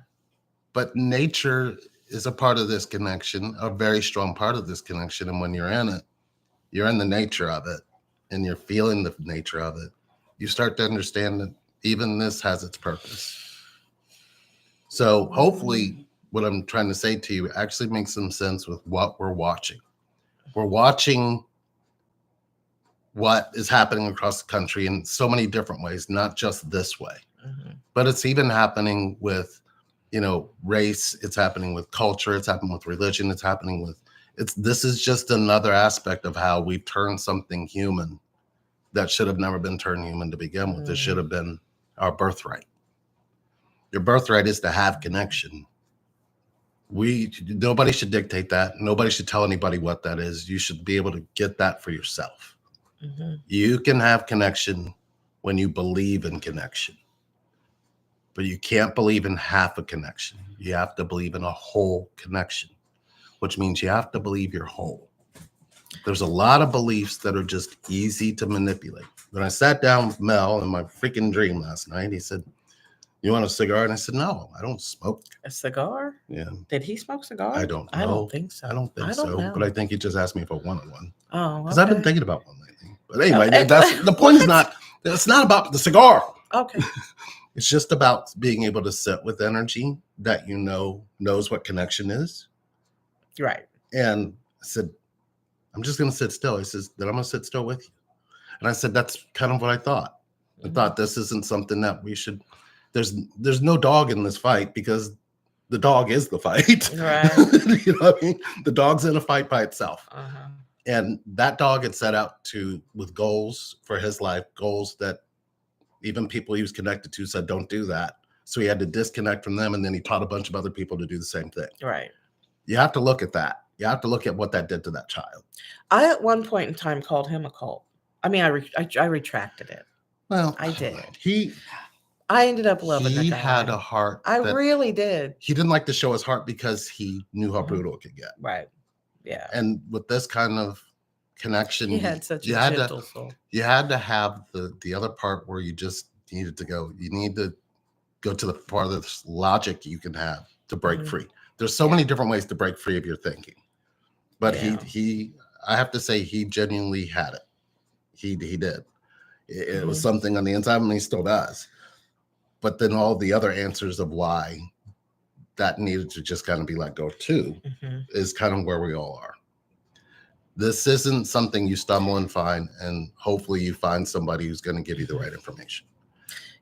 But nature is a part of this connection, a very strong part of this connection. And when you're in it, you're in the nature of it, and you're feeling the nature of it. You start to understand that even this has its purpose. So hopefully what I'm trying to say to you actually makes some sense with what we're watching. We're watching what is happening across the country in so many different ways, not just this way, but it's even happening with, race. It's happening with culture. It's happening with religion. It's happening with, this is just another aspect of how we've turned something human that should have never been turned human to begin with. This should have been our birthright. Your birthright is to have connection. Nobody should dictate that. Nobody should tell anybody what that is. You should be able to get that for yourself. You can have connection when you believe in connection, but you can't believe in half a connection. You have to believe in a whole connection, which means you have to believe you're whole. There's a lot of beliefs that are just easy to manipulate. When I sat down with Mel in my freaking dream last night, he said, "You want a cigar?" And I said, "No, I don't smoke." A cigar? Yeah. Did he smoke cigars? I don't know. I don't think so. I don't think so. know. But I think he just asked me if I wanted one. Oh, Because I've been okay. thinking about one lately. But anyway, Oh, that's the point. Is not. It's not about the cigar. Okay. It's just about being able to sit with energy that knows what connection is. Right. And I said, "I'm just going to sit still." He says, "Then I'm going to sit still with you." And I said, "That's kind of what I thought. I thought this isn't something that we should. There's no dog in this fight because the dog is the fight." Right. You know what I mean? The dog's in a fight by itself. Uh-huh. And that dog had set out with goals for his life, goals that even people he was connected to said, "Don't do that." So he had to disconnect from them. And then he taught a bunch of other people to do the same thing. Right. You have to look at that. You have to look at what that did to that child. I, at one point in time, called him a cult. I mean, I retracted it. Well, I did. I ended up loving the He guy. had a heart. I really did. He didn't like to show his heart because he knew how brutal it could get. Right. Yeah. And with this kind of connection, He had such a gentle soul. You had to have the other part where you just needed to go. You need to go to the part of this logic you can have to break free. There's so many different ways to break free of your thinking. But I have to say, he genuinely had it. He did. It was something on the inside, and he still does. But then all the other answers of why that needed to just kind of be let go too is kind of where we all are. This isn't something you stumble and find, and hopefully you find somebody who's going to give you the right information.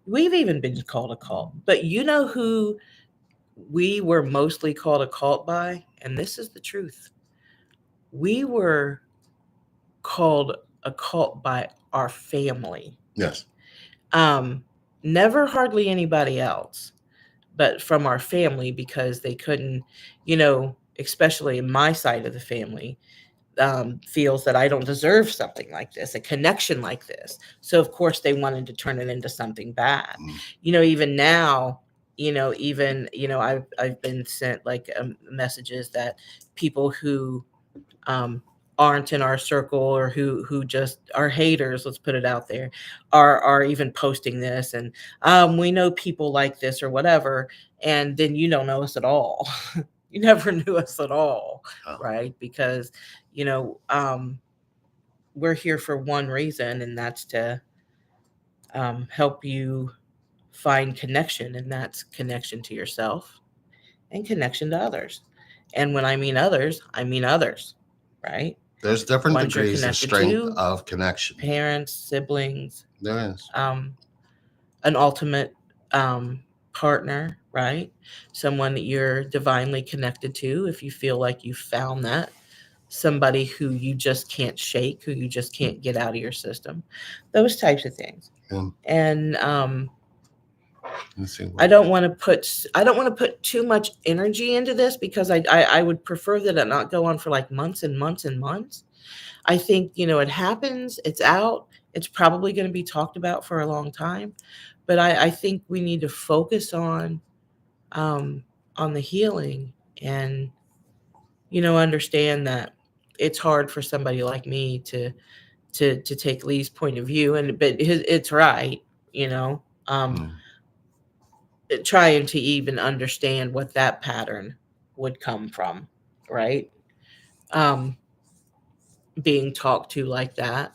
We've even been called a cult, but you know who we were mostly called a cult by? And this is the truth. We were called a cult by our family. Yes. Never hardly anybody else, but from our family, because they couldn't, especially in my side of the family, feels that I don't deserve something like this, a connection like this. So of course they wanted to turn it into something bad. Even now, I've been sent messages that people who aren't in our circle or who just are haters, let's put it out there, are even posting this, and we know people like this or whatever, and then you don't know us at all. You never knew us at all, right? Because we're here for one reason, and that's to help you find connection, and that's connection to yourself and connection to others. And when I mean others, right? There's different Ones you're degrees of connected strength to, of connection. parents, siblings, There is. an ultimate partner, right? Someone that you're divinely connected to, if you feel like you found that. Somebody who you just can't shake, who you just can't get out of your system. Those types of things. Yeah. And Let's see I don't want to put too much energy into this, because I would prefer that it not go on for like months and months and months. I think, it happens, it's out, it's probably going to be talked about for a long time, but I think we need to focus on the healing, and understand that it's hard for somebody like me to take Lee's point of view, but it's right, trying to even understand what that pattern would come from, right? Being talked to like that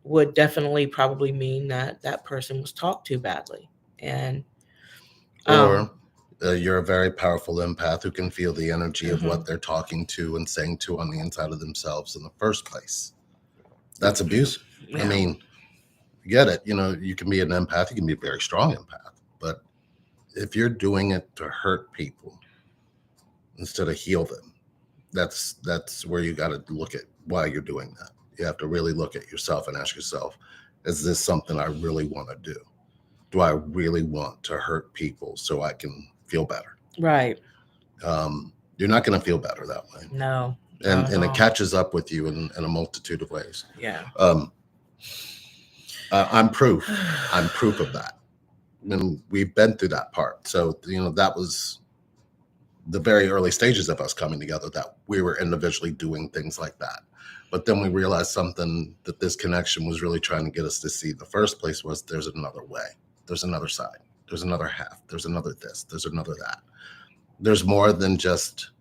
would definitely probably mean that that person was talked to badly. And or you're a very powerful empath who can feel the energy of Mhm. what they're talking to and saying to on the inside of themselves in the first place. That's abusive. I Yeah. mean, get it. You can be an empath, you can be a very strong empath, but if you're doing it to hurt people instead of heal them, that's where you got to look at why you're doing that. You have to really look at yourself and ask yourself, is this something I really want to do? Do I really want to hurt people so I can feel better? Right. You're not going to feel better that way. No. And it catches up with you in a multitude of ways. Yeah. I'm proof. I'm proof of that. And we've been through that part. So, that was the very early stages of us coming together, that we were individually doing things like that. But then we realized something that this connection was really trying to get us to see in the first place was there's another way. There's another side. There's another half. There's another this. There's another that. There's more than just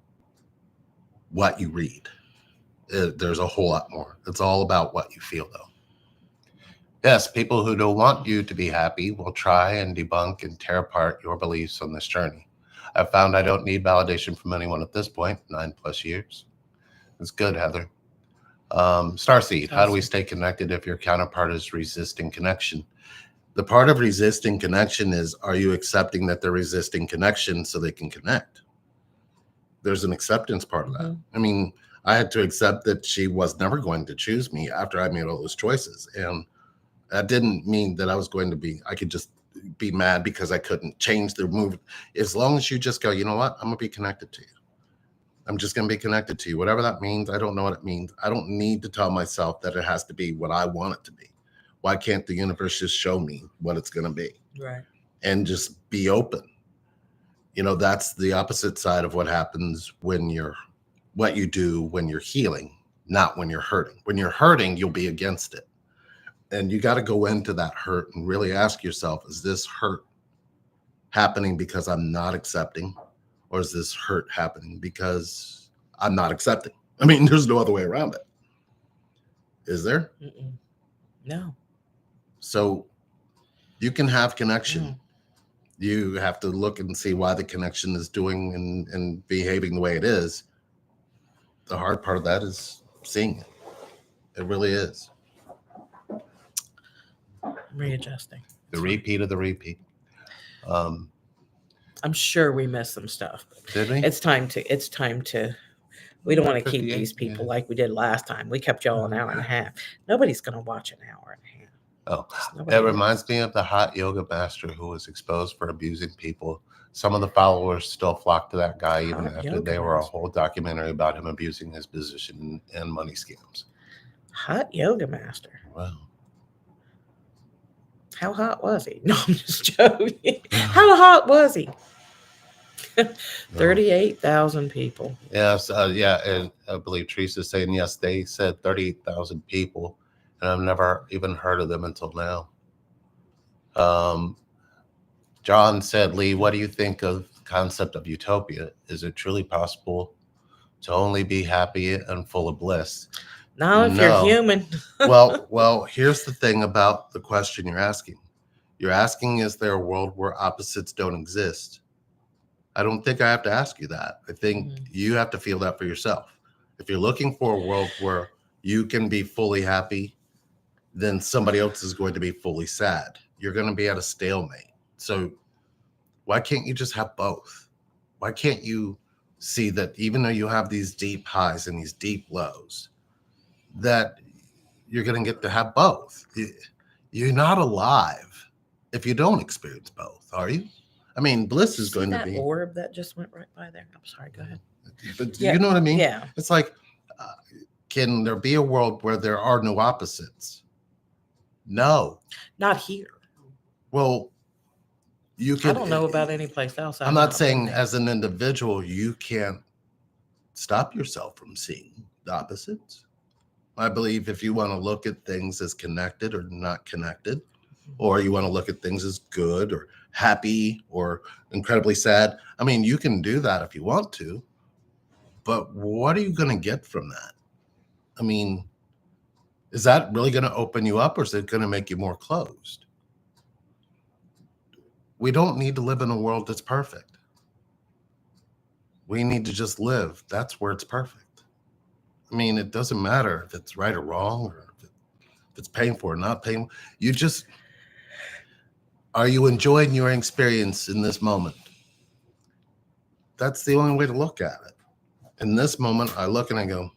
what you read. There's a whole lot more. It's all about what you feel, though. Yes, people who don't want you to be happy will try and debunk and tear apart your beliefs on this journey. I've found I don't need validation from anyone at this point, 9+ years. It's good, Heather. Starseed, how do we stay connected if your counterpart is resisting connection? The part of resisting connection is, are you accepting that they're resisting connection so they can connect? There's an acceptance part of that. Mm-hmm. I mean, I had to accept that she was never going to choose me after I made all those choices. And that didn't mean that I could just be mad because I couldn't change the move. As long as you just go, you know what? I'm going to be connected to you. I'm just going to be connected to you. Whatever that means, I don't know what it means. I don't need to tell myself that it has to be what I want it to be. Why can't the universe just show me what it's going to be? Right. And just be open. That's the opposite side of what happens what you do when you're healing, not when you're hurting. When you're hurting, you'll be against it. And you got to go into that hurt and really ask yourself, is this hurt happening because I'm not accepting? Or is this hurt happening because I'm not accepting? I mean, there's no other way around it. Is there? Mm-mm. No. So you can have connection. Mm. You have to look and see why the connection is doing and behaving the way it is. The hard part of that is seeing it. It really is. Readjusting. The repeat of the repeat. I'm sure we missed some stuff. Did we? It's time to. We don't want to keep 58, these people yeah. like we did last time. We kept y'all an hour and a half. Nobody's going to watch an hour and a half. It reminds me of the hot yoga master who was exposed for abusing people. Some of the followers still flock to that guy even after there were a whole documentary about him abusing his position and money scams. Hot yoga master. Wow. How hot was he? No, I'm just joking. How hot was he? 38,000 people. Yes, and I believe Teresa's saying, yes, they said 38,000 people, and I've never even heard of them until now. John said, Lee, what do you think of the concept of utopia? Is it truly possible to only be happy and full of bliss? No, if you're No. human. Well, here's the thing about the question you're asking. You're asking, is there a world where opposites don't exist? I don't think I have to ask you that. I think you have to feel that for yourself. If you're looking for a world where you can be fully happy, then somebody else is going to be fully sad. You're going to be at a stalemate. So why can't you just have both? Why can't you see that even though you have these deep highs and these deep lows, that you're going to get to have both? You're not alive if you don't experience both, are you? I mean, bliss is going to that be orb that just went right by there. I'm sorry. Go ahead. But Yeah, you know what I mean? Yeah. It's like, can there be a world where there are no opposites? No. Not here. Well, you can. I don't know about any place else. I'm not saying as an individual you can't stop yourself from seeing the opposites. I believe if you want to look at things as connected or not connected, or you want to look at things as good or happy or incredibly sad, I mean, you can do that if you want to. But what are you going to get from that? I mean, is that really going to open you up, or is it going to make you more closed? We don't need to live in a world that's perfect. We need to just live. That's where it's perfect. I mean, it doesn't matter if it's right or wrong, or if it's painful or not painful. You just, are you enjoying your experience in this moment? That's the only way to look at it. In this moment, I look and I go,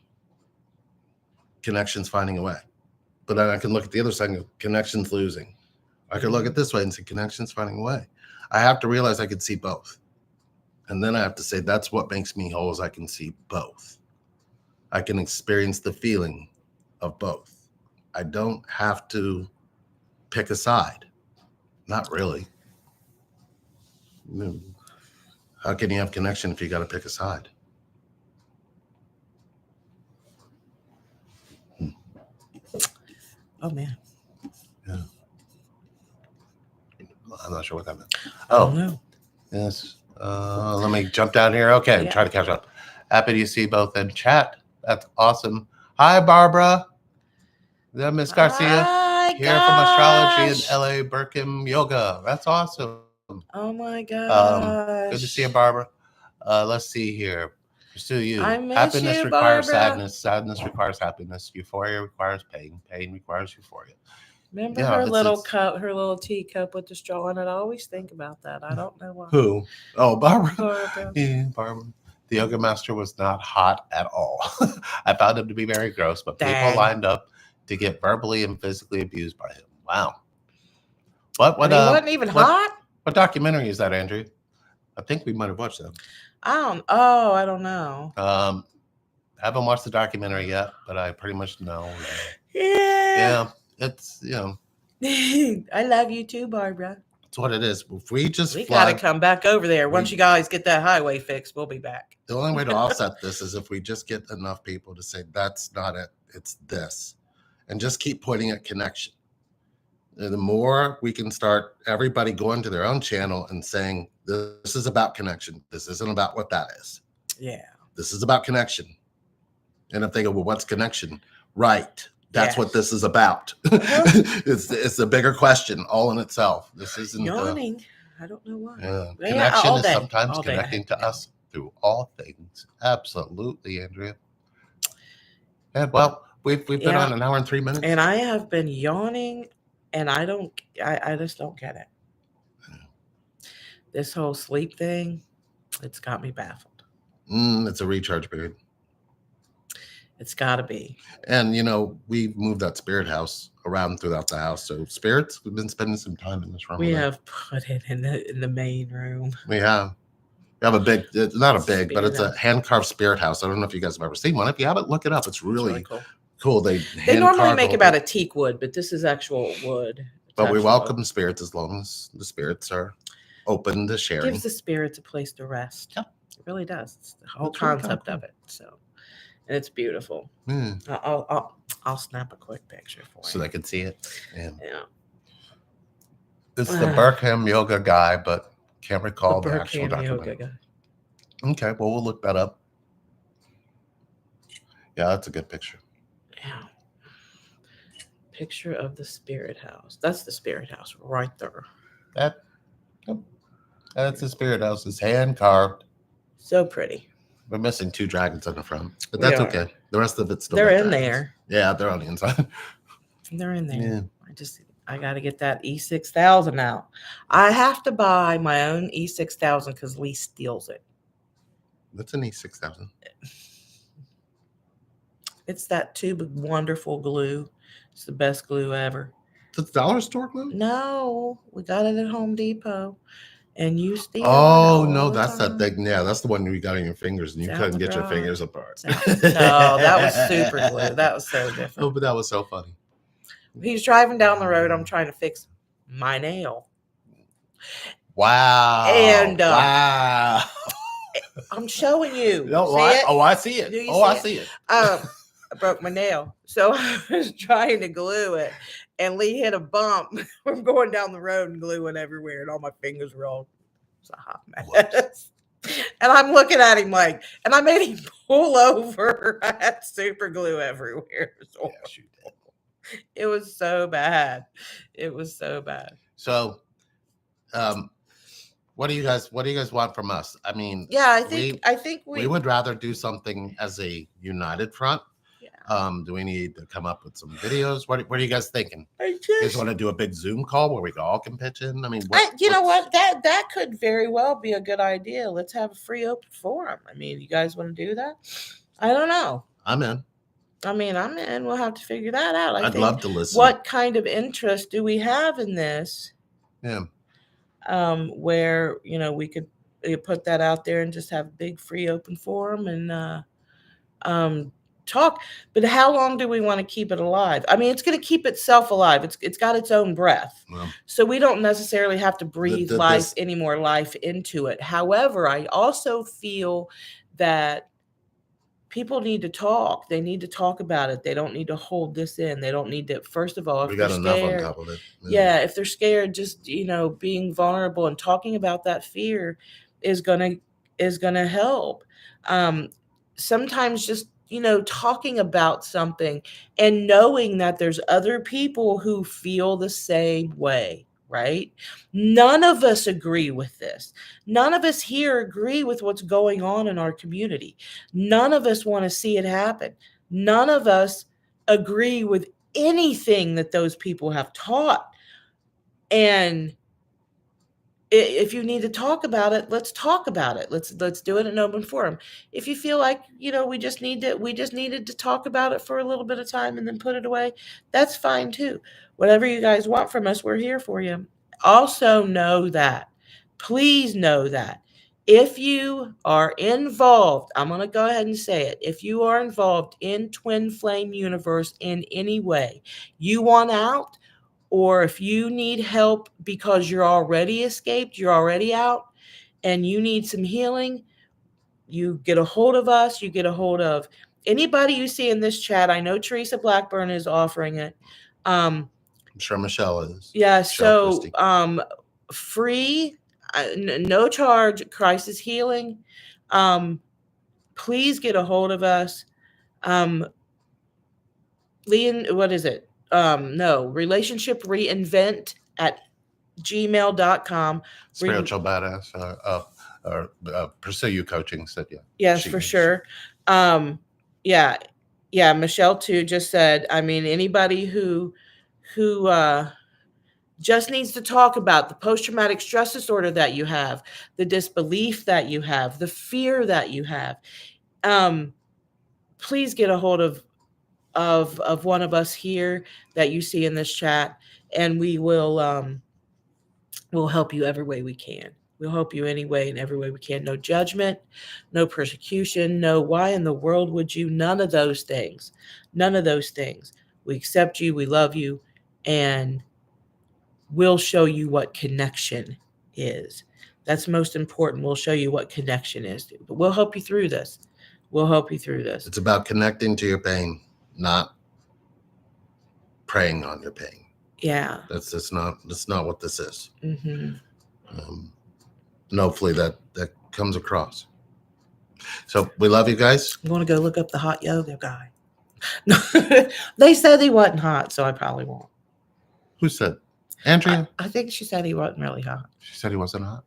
connection's finding a way. But then I can look at the other side and go, connection's losing. I could look at this way and say, connection's finding a way. I have to realize I can see both. And then I have to say, that's what makes me whole, is I can see both. I can experience the feeling of both. I don't have to pick a side. Not really. How can you have connection if you got to pick a side? Oh, man. Yeah. I'm not sure what that meant. Oh, Oh, no. yes. Let me jump down here. Okay, Yeah. try to catch up. Happy to see both in chat. That's awesome. Hi, Barbara. Is that Miss Garcia? My Here from astrology gosh. and LA Birkin Yoga. That's awesome. Oh, my gosh. Good to see you, Barbara. Let's see here. Pursue you. I miss Happiness you, requires Barbara. sadness. Sadness requires happiness. Euphoria requires pain. Pain requires euphoria. Remember Yeah, her it's- little it's- cup, her little teacup with the straw in it? I always think about that. I don't know why. Who? Oh, Barbara. Barbara. Yeah, Barbara. The yoga master was not hot at all. I found him to be very gross, but Dang. people lined up to get verbally and physically abused by him. Wow. What? And he wasn't even hot? What documentary is that, Andrew? I think we might have watched that. I don't know. Haven't watched the documentary yet, but I pretty much know. Yeah. It's I love you too, Barbara. it's what it is. If we just We fly, got to come back over there. Once you guys get that highway fixed, we'll be back. the only way to offset this is if we just get enough people to say that's not it, it's this, and just keep pointing at connection. The more we can start everybody going to their own channel and saying, this is about connection. This isn't about what that is. Yeah. This is about connection. And if they go, well, what's connection? Right. That's what this is about. It's a bigger question all in itself. This isn't Yawning. I don't know why. Yeah. Yeah, Connection all is day. sometimes All day. connecting to us through all things. Absolutely, Andrea. Yeah, well, we've been on an hour and 3 minutes. And I have been yawning, and I just don't get it. This whole sleep thing, it's got me baffled. It's a recharge period. It's got to be. And, we've moved that spirit house around throughout the house. So spirits, we've been spending some time in this room. We have put it in the main room. We have a big, it's not a big, but it's a Spirit hand-carved spirit house. I don't know if you guys have ever seen one. If you haven't, look it up. It's really cool. cool. They normally make hand-carved about a teak wood, but this is actual wood. But we welcome spirits as long as the spirits are open to sharing. Gives the spirits a place to rest. Yeah. It really does. It's the whole That's really kinda concept cool. of it. So, and it's beautiful. Mm, I'll snap a quick picture for you. so they can see it. Yeah. Yeah. It's the Berkham yoga guy, but can't recall the actual Burkham documentary. yoga guy. Okay, well, we'll look that up. Yeah, that's a good picture. Yeah. Picture of the spirit house. That's the spirit house right there. That's the spirit house. It's hand carved. So pretty. We're missing 2 dragons on the front, but We that's are. okay. The rest of it's still They're got in dragons. there. Yeah, they're on the inside. They're in there. Yeah. I got to get that E6000 out. I have to buy my own E6000 because Lee steals it. That's an E6000. It's that tube of wonderful glue. It's the best glue ever. That's dollar store glue? No, we got it at Home Depot. And you steal it. Oh, all no, the that's that time. thing. Yeah, that's the one you got on your fingers and you It's out couldn't the get your garage. fingers apart. No, that was super glue. That was so different. Oh, but that was so funny. He's driving down the road. I'm trying to fix my nail. Wow. And, wow. I'm showing you. No, See it? I see it. Do you Oh, I see see it. I broke my nail. So I was trying to glue it. And Lee hit a bump from going down the road and gluing everywhere. And all my fingers were all it's a hot mess. And I'm looking at him like, and I made him pull over. I had super glue everywhere. So Yes, you did. it was so bad. It was so bad. So, what do you guys want from us? I mean, Yeah, I think we would rather do something as a united front. Yeah. Do we need to come up with some videos? What are you guys thinking? I You guys just want to do a big Zoom call where we all can pitch in? I mean, you know what? That could very well be a good idea. Let's have a free open forum. I mean, you guys want to do that? I don't know. I'm in. I mean, I'm in. We'll have to figure that out. I'd love to listen. What kind of interest do we have in this? Yeah. Where we could put that out there and just have a big free open forum and talk. But how long do we want to keep it alive? I mean, it's going to keep itself alive. It's got its own breath. Well, So we don't necessarily have to breathe any more life into it. However, I also feel that people need to talk. They need to talk about it. They don't need to hold this in. They don't need to, first of all, if we they're got enough scared, on top of it. yeah, if they're scared, just being vulnerable and talking about that fear is gonna help. Sometimes just talking about something and knowing that there's other people who feel the same way, right? None of us agree with this. None of us here agree with what's going on in our community. None of us want to see it happen. None of us agree with anything that those people have taught. And if you need to talk about it, let's talk about it. Let's do it in an open forum. If you feel like we just needed to talk about it for a little bit of time and then put it away, that's fine too. Whatever you guys want from us, we're here for you. Also please know that if you are involved, I'm going to go ahead and say it. If you are involved in Twin Flame Universe in any way, you want out, or if you need help because you're already escaped, you're already out, and you need some healing, you get a hold of us. You get a hold of anybody you see in this chat. I know Teresa Blackburn is offering it. I'm sure Michelle is. Yeah, Michelle so free, no charge, crisis healing. Please get a hold of us. What is it? Relationship reinvent at gmail.com. Spiritual badass or pursue you coaching said Yes, for sure. Yeah, Michelle too just said, I mean, anybody who just needs to talk about the post-traumatic stress disorder that you have, the disbelief that you have, the fear that you have, please get a hold of one of us here that you see in this chat, and we will we'll help you every way we can. We'll help you any way and every way we can. No judgment, no persecution, no why in the world would you? None of those things. None of those things. We accept you, we love you, and we'll show you what connection is. That's most important. We'll show you what connection is. But we'll help you through this. We'll help you through this. It's about connecting to your pain, not preying on your pain. Yeah. That's not what this is. Mm-hmm. And hopefully that comes across. So we love you guys. I'm going to go look up the hot yoga guy. They said he wasn't hot, so I probably won't. Who said? Andrea? I think she said he wasn't really hot. She said he wasn't hot.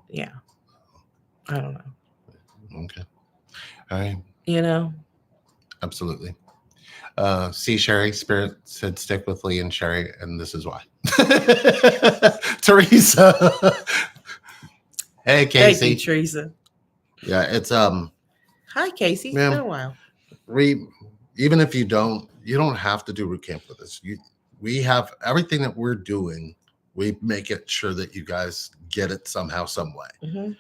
Yeah. I don't know. Okay. All right. You know? Absolutely. See, Sherry, Spirit said stick with Lee and Sherry, and this is why. Teresa. Hey, Casey. Thank you, Teresa. Yeah, it's Hi, Casey. It's Yeah. been a while. Even if you don't have to do root camp with us. We have everything that we're doing. We make it sure that you guys get it somehow, some way. Mm-hmm.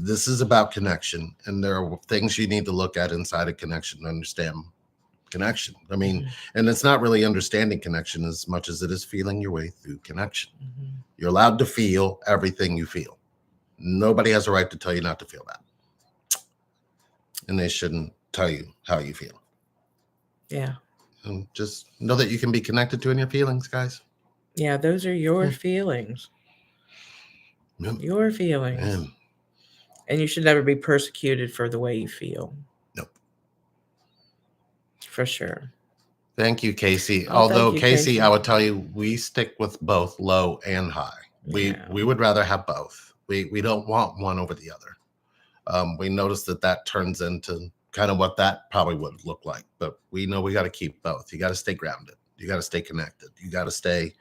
This is about connection, and there are things you need to look at inside a connection to understand connection. I mean, and it's not really understanding connection as much as it is feeling your way through connection. Mm-hmm. You're allowed to feel everything you feel. Nobody has a right to tell you not to feel that, and they shouldn't tell you how you feel. Yeah. And just know that you can be connected to in your feelings, guys. Yeah, those are your Yeah. feelings. Yeah. Your feelings. Man. And you should never be persecuted for the way you feel. Nope. For sure. Thank you, Casey. Oh, Although, thank you, Casey, Casey. I would tell you, we stick with both low and high. Yeah. We would rather have both. We don't want one over the other. We notice that turns into kind of what that probably would look like. But we know we got to keep both. You got to stay grounded. You got to stay connected. You got to stay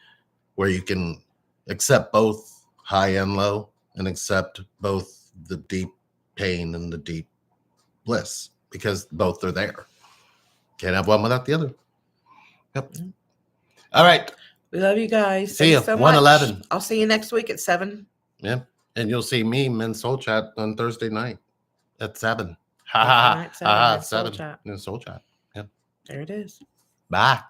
where you can accept both high and low and accept both the deep pain and the deep bliss, because both are there. Can't have one without the other. Yep. Mm. All right. We love you guys. See Thanks ya. so 111. much. I'll see you next week at 7. Yeah. And you'll see me, Men's Soul Chat, on Thursday night at 7. Thursday night, 7, Men's Soul 7. Chat. Men's Soul Chat. Yeah. There it is. Bye.